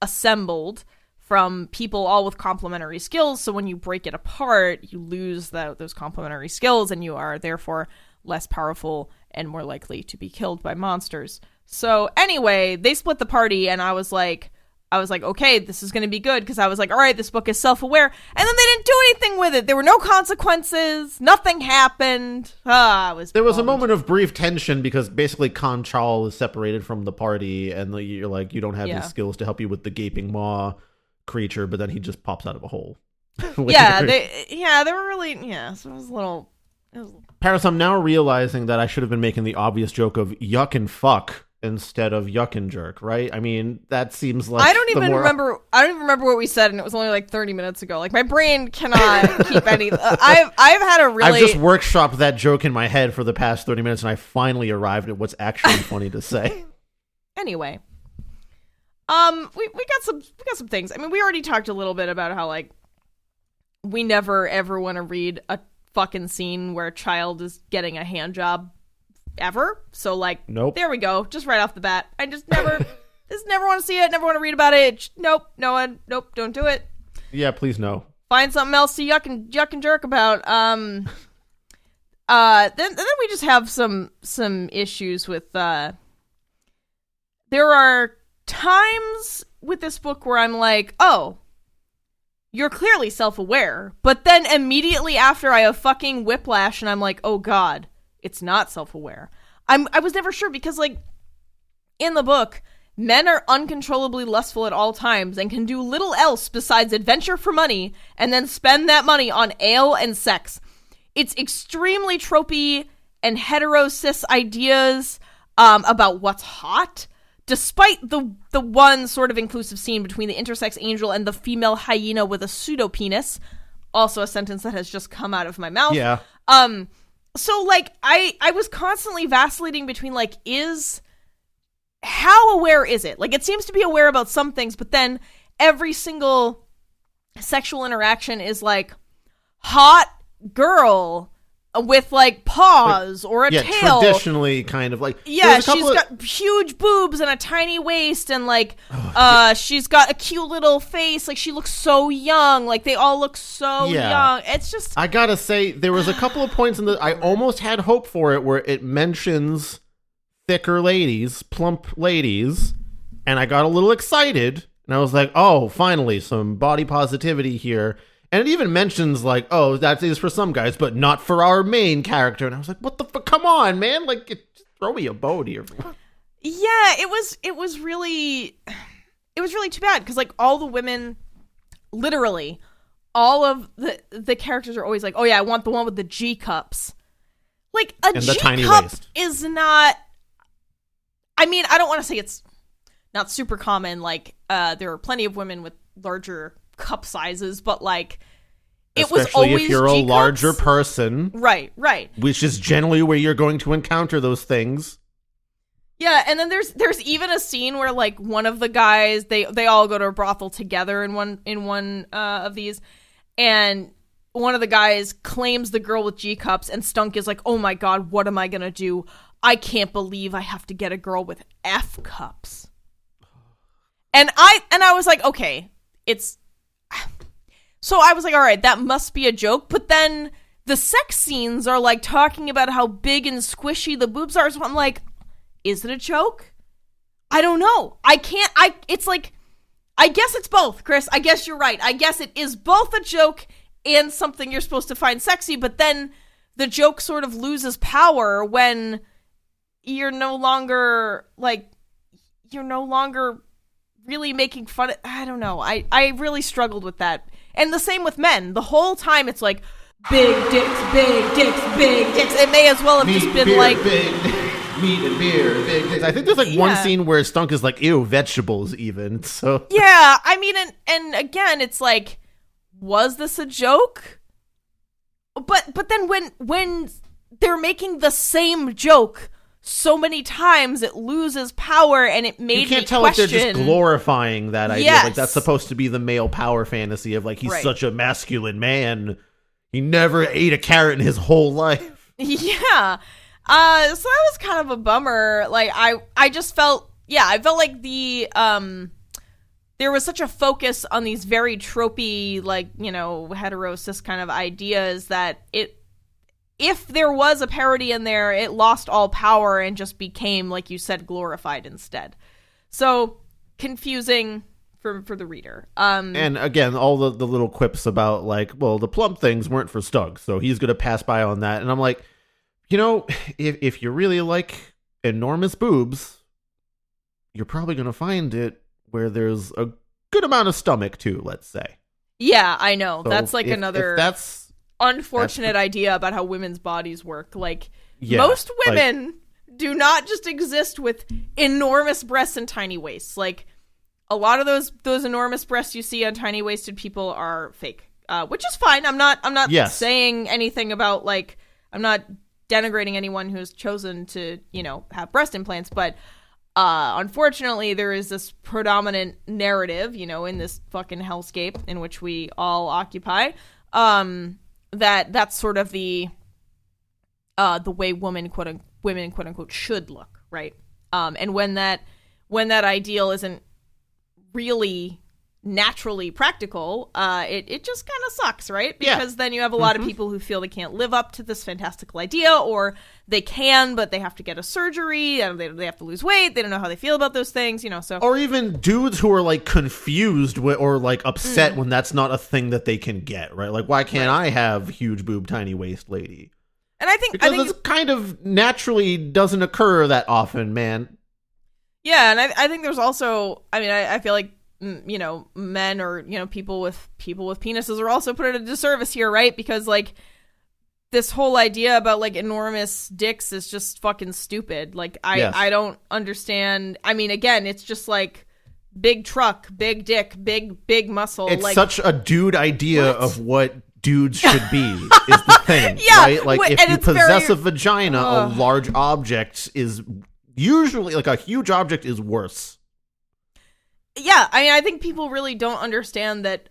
assembled from people all with complementary skills, so when you break it apart, you lose those complementary skills, and you are therefore less powerful and more likely to be killed by monsters. So anyway, they split the party, and I was like, okay, this is going to be good, because I was like, all right, this book is self-aware, and then they didn't do anything with it. There were no consequences. Nothing happened. There was a moment of brief tension, because basically Conchal is separated from the party, and you're like, you don't have these skills to help you with the gaping maw creature, but then he just pops out of a hole. They were really, so it was a little... Paris, I'm now realizing that I should have been making the obvious joke of yuck and fuck instead of yuck and jerk, right? I mean, that seems like I don't even remember what we said, and it was only like 30 minutes ago. Like, my brain cannot keep any. I've just workshopped that joke in my head for the past 30 minutes, and I finally arrived at what's actually funny to say. Anyway, we got some things. I mean, we already talked a little bit about how, like, we never ever want to read a fucking scene where a child is getting a hand job ever. So, like, nope. There we go. Just right off the bat. I just never want to see it. Never want to read about it. Nope. No one. Nope. Don't do it. Yeah, please no. Find something else to yuck and jerk about. Then we just have some issues with. There are times with this book where I'm like, oh, you're clearly self-aware, but then immediately after I have fucking whiplash, and I'm like, oh god, it's not self-aware. I was never sure, because, like, in the book, men are uncontrollably lustful at all times and can do little else besides adventure for money and then spend that money on ale and sex. It's extremely tropey and hetero-cis ideas about what's hot, despite the one sort of inclusive scene between the intersex angel and the female hyena with a pseudo-penis. Also a sentence that has just come out of my mouth. Yeah. So, like, I was constantly vacillating between, like, how aware is it? Like, it seems to be aware about some things, but then every single sexual interaction is, like, hot girl with, like, paws or a tail. Traditionally kind of, like... Yeah, she's got huge boobs and a tiny waist, and, like, she's got a cute little face. Like, she looks so young. Like, they all look so young. It's just... I gotta say, there was a couple of points in I almost had hope for it, where it mentions thicker ladies, plump ladies, and I got a little excited, and I was like, oh, finally, some body positivity here. And it even mentions, like, oh, that is for some guys, but not for our main character. And I was like, what the fuck? Come on, man. Like, just throw me a bone here. Yeah, it was really... it was really too bad because like all the women, literally, all of the characters are always like, oh yeah, I want the one with the G cups. Like a G cup waist is not. I mean, I don't want to say it's not super common. Like there are plenty of women with larger cup sizes, but like. It was always if you're G-cups. A larger person. Right. Which is generally where you're going to encounter those things. Yeah, and then there's even a scene where like one of the guys, they all go to a brothel together in one of these, and one of the guys claims the girl with G cups, and Stunk is like, oh my god, what am I gonna do? I can't believe I have to get a girl with F cups. And I was like, okay, it's... So I was like, all right, that must be a joke. But then the sex scenes are like talking about how big and squishy the boobs are. So I'm like, is it a joke? I don't know. It's like, I guess it's both, Chris. I guess you're right. I guess it is both a joke and something you're supposed to find sexy. But then the joke sort of loses power when you're no longer really making fun of, I don't know. I really struggled with that. And the same with men. The whole time it's like, big dicks, big dicks, big dicks. It may as well have just been beer, like... Big, meat and beer, big dicks. I think there's like one scene where Stunk is like, ew, vegetables even. So yeah, I mean, and again, it's like, was this a joke? But then when they're making the same joke so many times, it loses power, and it made me question. You can't tell if they're just glorifying that idea. Yes. Like, that's supposed to be the male power fantasy of, like, he's right. such a masculine man. He never ate a carrot in his whole life. Yeah. So that was kind of a bummer. Like, I just felt, I felt like there was such a focus on these very tropey, like, you know, hetero cis kind of ideas that if there was a parody in there, it lost all power and just became, like you said, glorified instead. So, confusing for the reader. And again, all the little quips about, like, well, the plump things weren't for Stug, so he's going to pass by on that. And I'm like, you know, if you really like enormous boobs, you're probably going to find it where there's a good amount of stomach, too, let's say. Yeah, I know. So that's like if that's... unfortunate idea about how women's bodies work. Like, most women do not just exist with enormous breasts and tiny waists. Like, a lot of those enormous breasts you see on tiny waisted people are fake, which is fine. I'm not saying anything about, like, I'm not denigrating anyone who's chosen to, you know, have breast implants, but unfortunately there is this predominant narrative, you know, in this fucking hellscape in which we all occupy, that's sort of the way women quote unquote should look, right? And when that ideal isn't really naturally practical, it just kind of sucks, right? Because then you have a lot of people who feel they can't live up to this fantastical idea, or they can, but they have to get a surgery, and they have to lose weight. They don't know how they feel about those things, you know. So, or even dudes who are like confused or like upset when that's not a thing that they can get, right? Like, why can't I have huge boob, tiny waist lady? And I think it's kind of naturally doesn't occur that often, man. Yeah, and I think there's also, I mean, I feel like, you know, men or, you know, people with penises are also put at a disservice here, right? Because, like, this whole idea about, like, enormous dicks is just fucking stupid. Like, I don't understand. I mean, again, it's just like big truck, big dick, big muscle. It's like, such a dude idea of what dudes should be is the thing, right? Like, if you possess a vagina, a large object is usually, like, a huge object is worse. Yeah, I mean, I think people really don't understand that,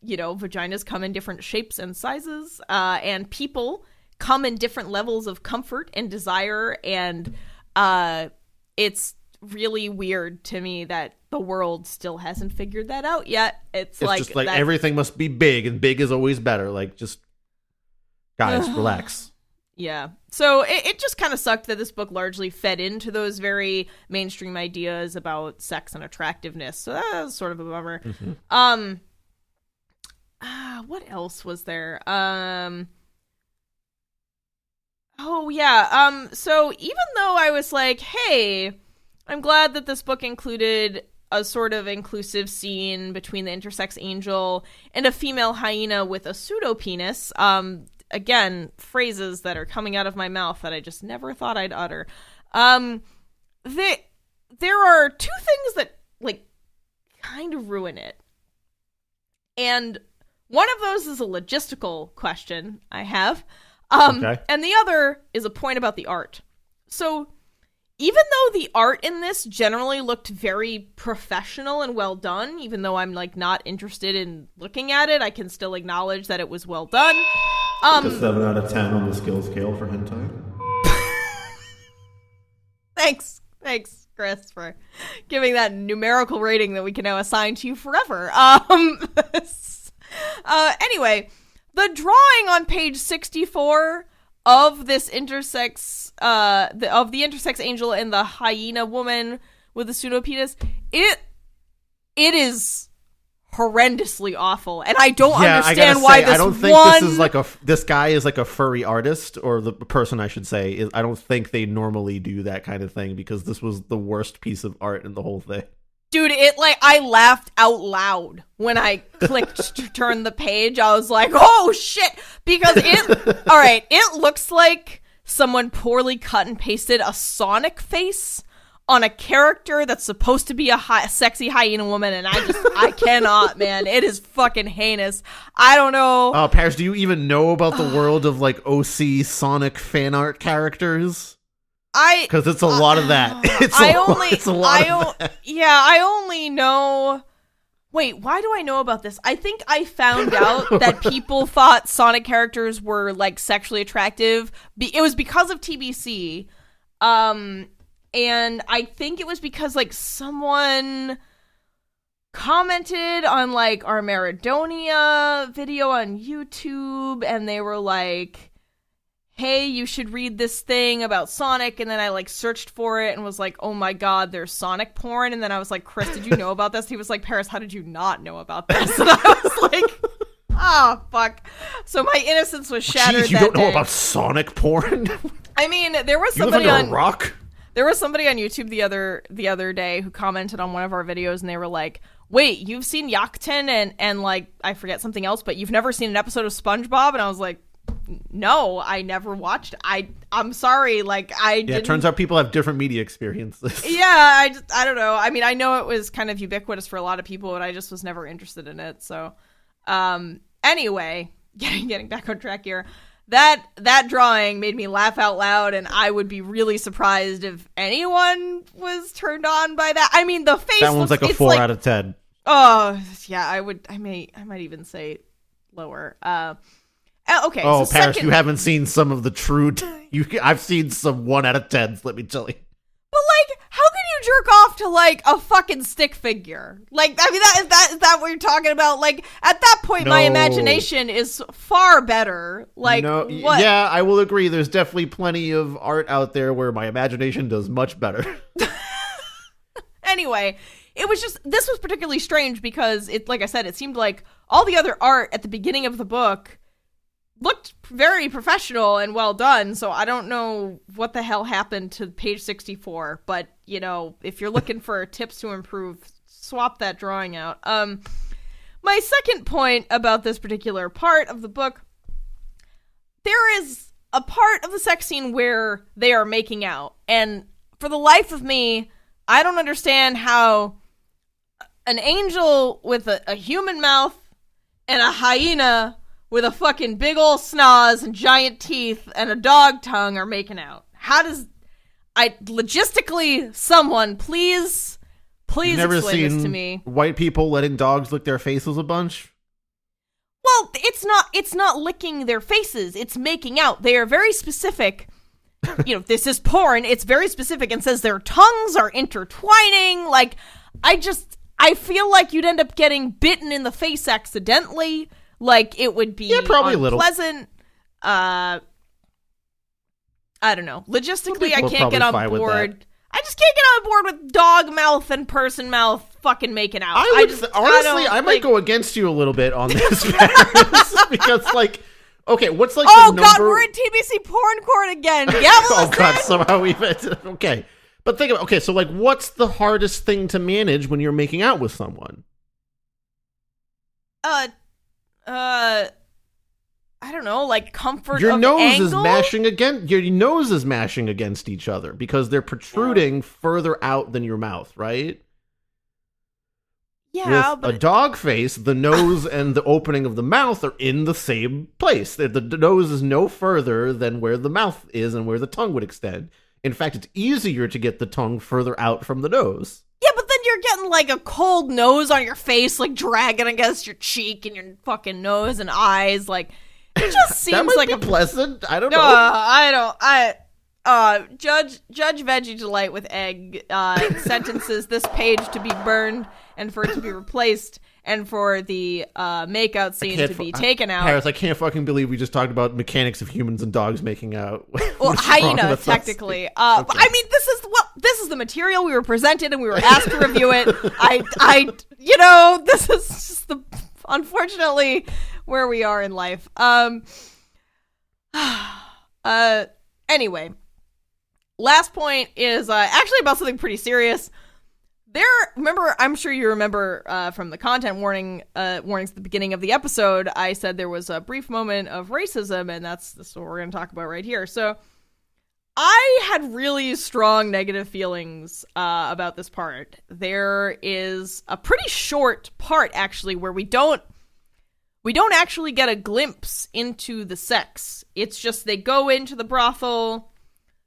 you know, vaginas come in different shapes and sizes, and people come in different levels of comfort and desire, and it's really weird to me that the world still hasn't figured that out yet. It's just like everything must be big, and big is always better. Like, just, guys, relax. Yeah. So it just kind of sucked that this book largely fed into those very mainstream ideas about sex and attractiveness. So that was sort of a bummer. Mm-hmm. What else was there? So even though I was like, hey, I'm glad that this book included a sort of inclusive scene between the intersex angel and a female hyena with a pseudo-penis. Again, phrases that are coming out of my mouth that I just never thought I'd utter. There are two things that, like, kind of ruin it. And one of those is a logistical question I have. Okay. And the other is a point about the art. So, even though the art in this generally looked very professional and well done, even though I'm, like, not interested in looking at it, I can still acknowledge that it was well done. A 7 out of 10 on the skill scale for hentai. Thanks, Chris, for giving that numerical rating that we can now assign to you forever. Anyway, the drawing on page 64 of this intersex, of the intersex angel and the hyena woman with the pseudopenis, it is horrendously awful, and I don't understand why this. I don't think this guy is like a furry artist, or the person I should say is. I don't think they normally do that kind of thing, because this was the worst piece of art in the whole thing. Dude, I laughed out loud when I clicked to turn the page. I was like, oh shit, because it looks like someone poorly cut and pasted a Sonic face on a character that's supposed to be a sexy hyena woman, and I cannot, man. It is fucking heinous. I don't know. Oh, Paris, do you even know about the world of, like, OC Sonic fan art characters? Because it's a lot of that. I only know... Wait, why do I know about this? I think I found out that people thought Sonic characters were, like, sexually attractive. It was because of TBC. And I think it was because, like, someone commented on, like, our Maradonia video on YouTube, and they were like, hey, you should read this thing about Sonic, and then I, like, searched for it and was like, oh my god, there's Sonic porn, and then I was like, Chris, did you know about this? He was like, Paris, how did you not know about this? And I was like, oh, fuck. So my innocence was shattered. Jeez, you don't know about Sonic porn? I mean, there was somebody on a rock? There was somebody on YouTube the other day who commented on one of our videos, and they were like, wait, you've seen Yakuten and like, I forget something else, but you've never seen an episode of SpongeBob? And I was like, no, I never watched. I'm sorry, like, I didn't. It turns out people have different media experiences. Yeah, I don't know. I mean, I know it was kind of ubiquitous for a lot of people, but I just was never interested in it. So, anyway, getting back on track here. That drawing made me laugh out loud, and I would be really surprised if anyone was turned on by that. I mean, the face. That one's like a 4 out of 10. Oh yeah, I might even say lower. Okay. Oh, so Paris, you haven't seen some of the true. I've seen some 1 out of 10s. Let me tell you. But like, how can you jerk off to like a fucking stick figure? Like, I mean, is that what you're talking about? Like, at that point, my imagination is far better. Like, what? Yeah, I will agree. There's definitely plenty of art out there where my imagination does much better. Anyway, this was particularly strange because like I said, it seemed like all the other art at the beginning of the book looked very professional and well done, so I don't know what the hell happened to page 64, but, you know, if you're looking for tips to improve, swap that drawing out. My second point about this particular part of the book, there is a part of the sex scene where they are making out, and for the life of me, I don't understand how an angel with a human mouth and a hyena with a fucking big ol' snoz and giant teeth and a dog tongue are making out. How does... logistically, someone, please explain this to me. White people letting dogs lick their faces a bunch? Well, it's not licking their faces, it's making out. They are very specific. You know, this is porn, it's very specific and says their tongues are intertwining. Like, I feel like you'd end up getting bitten in the face accidentally. Like, it would be probably unpleasant. I don't know. Logistically, I can't get on board. I just can't get on board with dog mouth and person mouth fucking making out. I might go against you a little bit on this, because, like, okay, what's like the number... God, we're in TBC porn court again. Yeah, oh God, somehow we've... Okay. But think about, okay, so like, what's the hardest thing to manage when you're making out with someone? I don't know, like comfort Your of nose angle? is mashing against each other because they're protruding further out than your mouth, right? Yeah, With but a dog face, the nose and the opening of the mouth are in the same place. The nose is no further than where the mouth is and where the tongue would extend. In fact, it's easier to get the tongue further out from the nose. yeah, but then you're getting like a cold nose on your face, like dragging against your cheek and your fucking nose and eyes. Like, it just seems That might like be a pleasant. I don't know. Judge Veggie Delight with egg sentences this page to be burned and for it to be replaced and for the makeout scene to be taken out. Harris, I can't fucking believe we just talked about mechanics of humans and dogs making out. Well, hyena, technically. Okay. I mean, this is the material we were presented and we were asked to review it. This is just unfortunately where we are in life. Anyway, last point is actually about something pretty serious. I'm sure you remember from the content warnings at the beginning of the episode, I said there was a brief moment of racism, and that's what we're going to talk about right here. So I had really strong negative feelings about this part. There is a pretty short part, actually, where we don't actually get a glimpse into the sex. It's just they go into the brothel,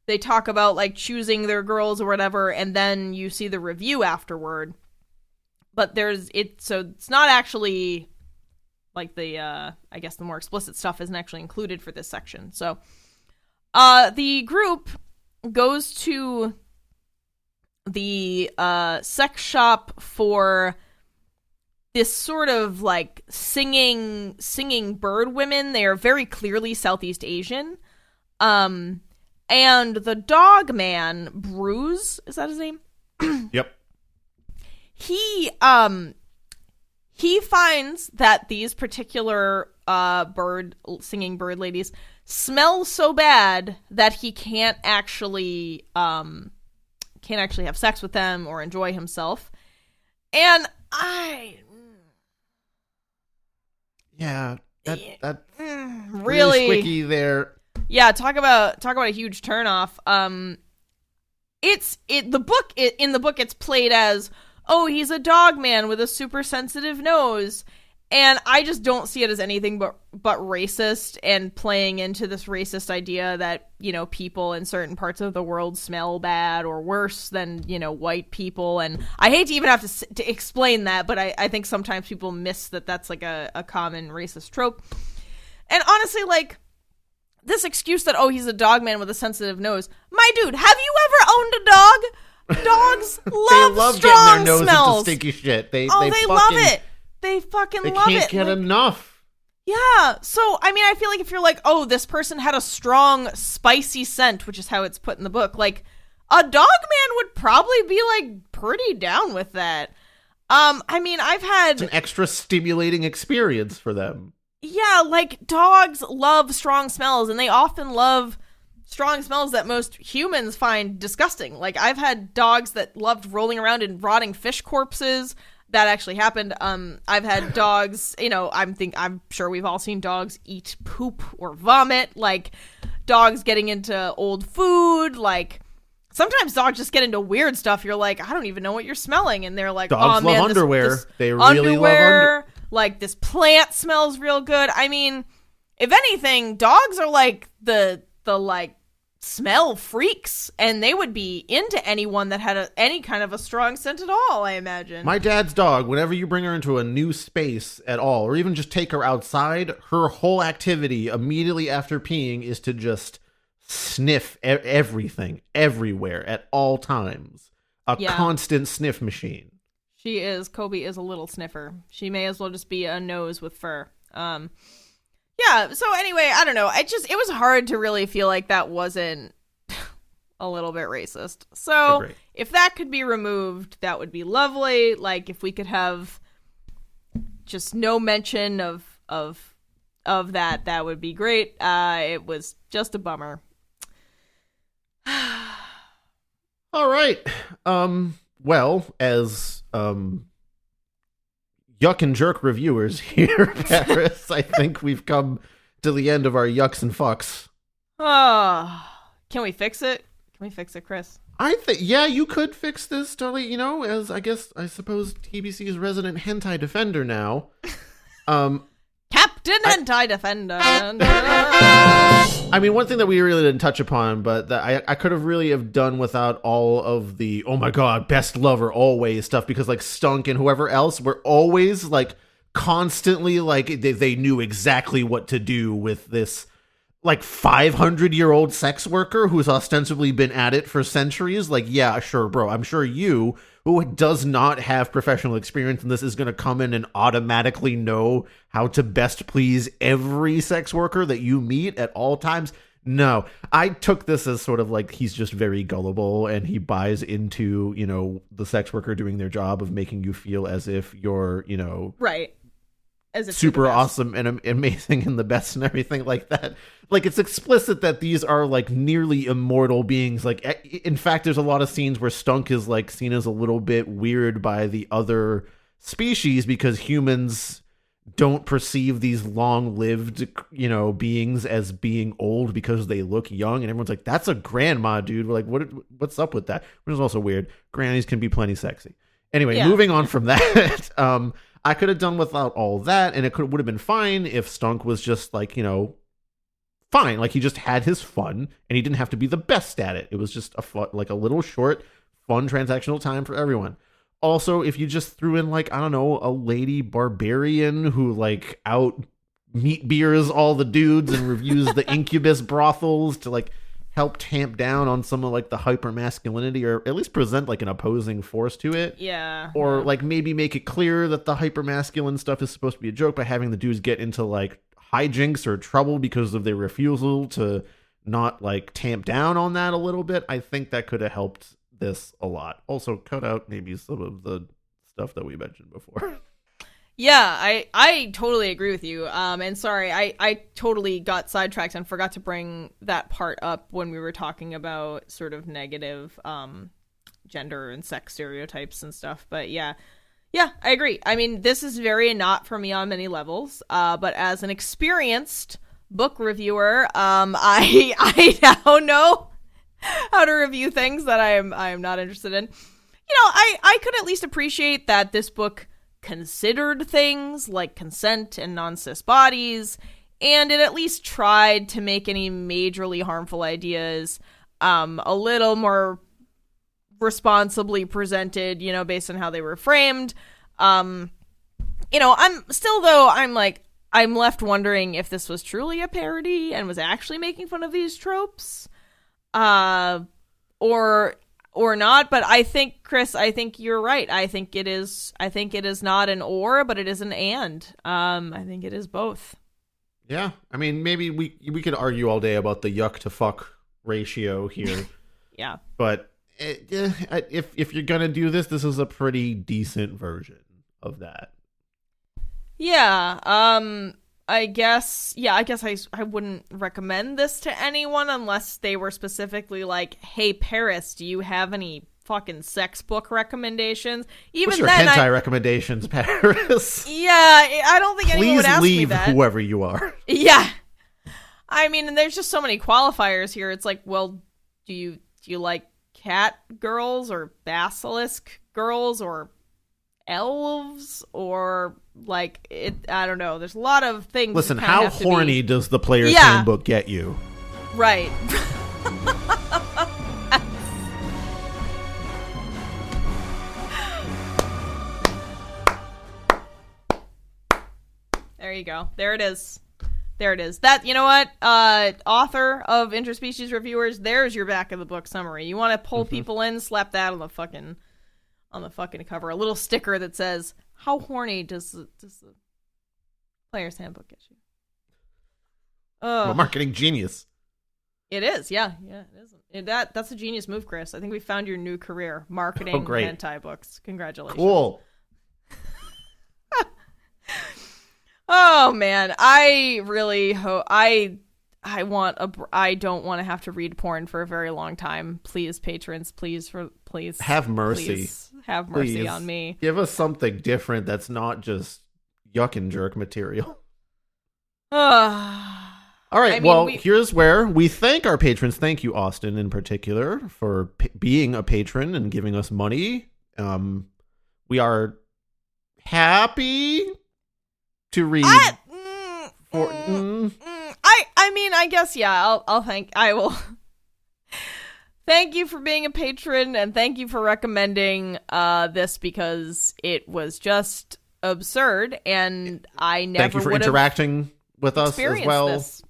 they talk about like choosing their girls or whatever, and then you see the review afterward. But so it's not actually like I guess the more explicit stuff isn't actually included for this section. So the group goes to the sex shop for this sort of like singing bird women. They are very clearly Southeast Asian. And the dog man, Bruce, is that his name? Yep. He finds that these particular singing bird ladies smell so bad that he can't actually have sex with them or enjoy himself. And that really squicky there. Yeah, talk about a huge turnoff. In the book it's played as, oh, he's a dog man with a super sensitive nose, and I just don't see it as anything but racist and playing into this racist idea that, people in certain parts of the world smell bad or worse than, white people. And I hate to even have to explain that, but I think sometimes people miss that that's like a common racist trope. And honestly, like, this excuse that, oh, he's a dog man with a sensitive nose. My dude, have you ever owned a dog? Dogs love strong getting their nose smells. Into stinky shit. They love it. They fucking love it. They can't get enough. Yeah. So, I mean, I feel like if you're like, oh, this person had a strong, spicy scent, which is how it's put in the book, like, a dog man would probably be, like, pretty down with that. I mean, It's an extra stimulating experience for them. Yeah, like, dogs love strong smells, and they often love strong smells that most humans find disgusting. Like, I've had dogs that loved rolling around in rotting fish corpses. That actually happened. I've had dogs, I'm sure we've all seen dogs eat poop or vomit. Like, dogs getting into old food. Like, sometimes dogs just get into weird stuff. You're like, I don't even know what you're smelling. And they're like, dogs oh, man, love underwear. This they really love underwear. Like, this plant smells real good. I mean, if anything, dogs are like the like smell freaks, and they would be into anyone that had any kind of a strong scent at all, I imagine. My dad's dog, whenever you bring her into a new space at all, or even just take her outside, her whole activity immediately after peeing is to just sniff everything, everywhere, at all times. A constant sniff machine. Kobe is a little sniffer. She may as well just be a nose with fur. Yeah, so anyway, I don't know. It was hard to really feel like that wasn't a little bit racist. So Agreed. If that could be removed, that would be lovely. Like, if we could have just no mention of that, that would be great. It was just a bummer. All right. Well, as yuck and jerk reviewers here, Paris, I think we've come to the end of our yucks and fucks. Can we fix it? Can we fix it, Chris? I think, yeah, you could fix this totally, you know, as I suppose TBC's resident hentai defender now. Captain Hentai Defender. I mean, one thing that we really didn't touch upon, but that I could have really have done without all of the, oh my god, best lover always stuff, because like Stunk and whoever else were always like constantly like they knew exactly what to do with this like 500-year-old sex worker who's ostensibly been at it for centuries. Like, yeah, sure, bro. I'm sure you, who does not have professional experience in this, is going to come in and automatically know how to best please every sex worker that you meet at all times. No, I took this as sort of like he's just very gullible and he buys into, you know, the sex worker doing their job of making you feel as if you're, you know, right. As if super awesome and amazing and the best and everything like that. Like, it's explicit that these are like nearly immortal beings. Like, in fact, there's a lot of scenes where Stunk is like seen as a little bit weird by the other species because humans don't perceive these long-lived, you know, beings as being old because they look young, and everyone's like, that's a grandma, dude. We're like, what's up with that? Which is also weird. Grannies can be plenty sexy. Anyway, moving on from that, I could have done without all that, and it would have been fine if Stunk was just like, you know, fine. Like, he just had his fun, and he didn't have to be the best at it. It was just like a little short, fun transactional time for everyone. Also, if you just threw in, like, I don't know, a lady barbarian who, like, out meat beers all the dudes and reviews the incubus brothels to, like, help tamp down on some of, like, the hypermasculinity, or at least present, like, an opposing force to it. Yeah. Or, like, maybe make it clear that the hypermasculine stuff is supposed to be a joke by having the dudes get into, like, hijinks or trouble because of their refusal to not, like, tamp down on that a little bit. I think that could have helped this a lot. Also, cut out maybe some of the stuff that we mentioned before. Yeah, I totally agree with you. And sorry, I totally got sidetracked and forgot to bring that part up when we were talking about sort of negative gender and sex stereotypes and stuff. But yeah, I agree. I mean, this is very not for me on many levels. But as an experienced book reviewer, I now know how to review things that I am not interested in. You know, I could at least appreciate that this book considered things like consent and non-cis bodies, and it at least tried to make any majorly harmful ideas a little more responsibly presented, you know, based on how they were framed. You know, I'm left wondering if this was truly a parody and was actually making fun of these tropes. Or not, but I think, Chris, I think you're right. I think it is not an or, but it is an and. I think it is both. Yeah. I mean, maybe we could argue all day about the yuck to fuck ratio here. Yeah. But if you're going to do this, this is a pretty decent version of that. Yeah. I guess I wouldn't recommend this to anyone unless they were specifically like, hey, Paris, do you have any fucking sex book recommendations? Even What's your then, hentai recommendations, Paris? Yeah, I don't think anyone would ask me that. Please leave whoever you are. Yeah. I mean, and there's just so many qualifiers here. It's like, well, do you like cat girls or basilisk girls or elves or like it? I don't know. There's a lot of things. Listen, how horny does the player's handbook get you? Right. There you go. There it is. That, you know what? Author of Interspecies Reviewers, there's your back of the book summary. You want to pull people in, slap that on the fucking cover. A little sticker that says, how horny does the player's handbook get you? I'm a marketing genius. It is, yeah, it is. That's a genius move, Chris. I think we found your new career, marketing hentai books. Congratulations. Cool. Oh man, I really hope I don't want to have to read porn for a very long time. Please, patrons, please have mercy. Please have mercy Please. on me. Give us something different that's not just yuck and jerk material. All right, here's where we thank our patrons. Thank you, Austin, in particular, for being a patron and giving us money. We are happy to read. I guess, yeah, I will. Thank you for being a patron, and thank you for recommending this, because it was just absurd, and I never Thank you for interacting with us as well. This.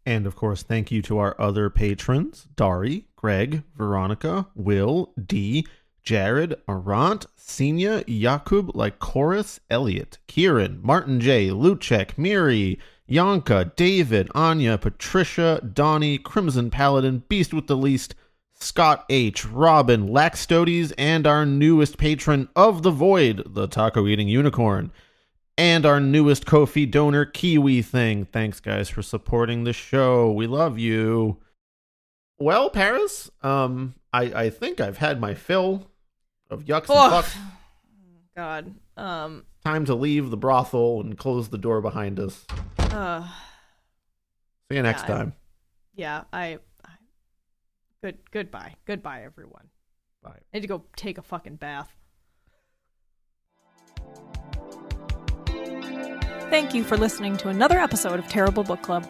And, of course, thank you to our other patrons, Dari, Greg, Veronica, Will, D, Jared, Arant, Senia, Jakub, Lycoris, Elliot, Kieran, Martin J, Luchek, Miri, Yanka, David, Anya, Patricia, Donnie, Crimson Paladin, Beast with the Least, Scott H, Robin, Laxtodes, and our newest patron of the Void, the Taco-Eating Unicorn. And our newest Ko-fi donor, Kiwi Thing. Thanks, guys, for supporting the show. We love you. Well, Paris, I think I've had my fill of yucks and fucks. God. Time to leave the brothel and close the door behind us. See you next time. Goodbye. Goodbye, everyone. Bye. I need to go take a fucking bath. Thank you for listening to another episode of Terrible Book Club.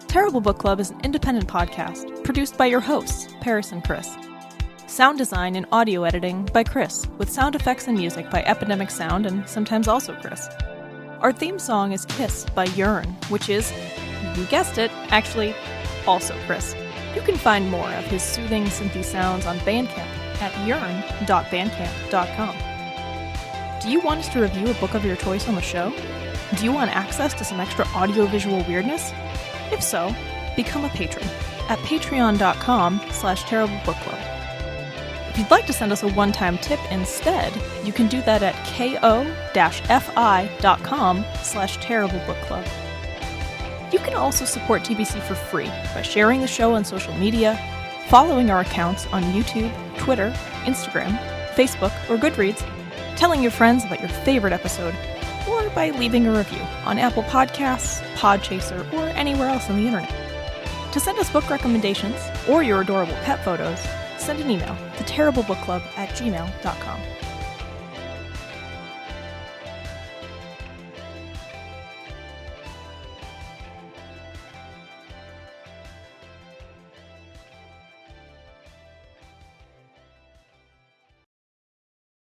Terrible Book Club is an independent podcast produced by your hosts, Paris and Chris. Sound design and audio editing by Chris, with sound effects and music by Epidemic Sound and sometimes also Chris. Our theme song is Kiss by Yearn, which is, you guessed it, actually also Chris. You can find more of his soothing synthy sounds on Bandcamp at yearn.bandcamp.com. Do you want us to review a book of your choice on the show? Do you want access to some extra audio-visual weirdness? If so, become a patron at patreon.com/terriblebookclub. If you'd like to send us a one-time tip instead, you can do that at ko-fi.com/terriblebookclub. You can also support TBC for free by sharing the show on social media, following our accounts on YouTube, Twitter, Instagram, Facebook, or Goodreads, telling your friends about your favorite episode, or by leaving a review on Apple Podcasts, Podchaser, or anywhere else on the internet. To send us book recommendations or your adorable pet photos, send an email to terriblebookclub@gmail.com.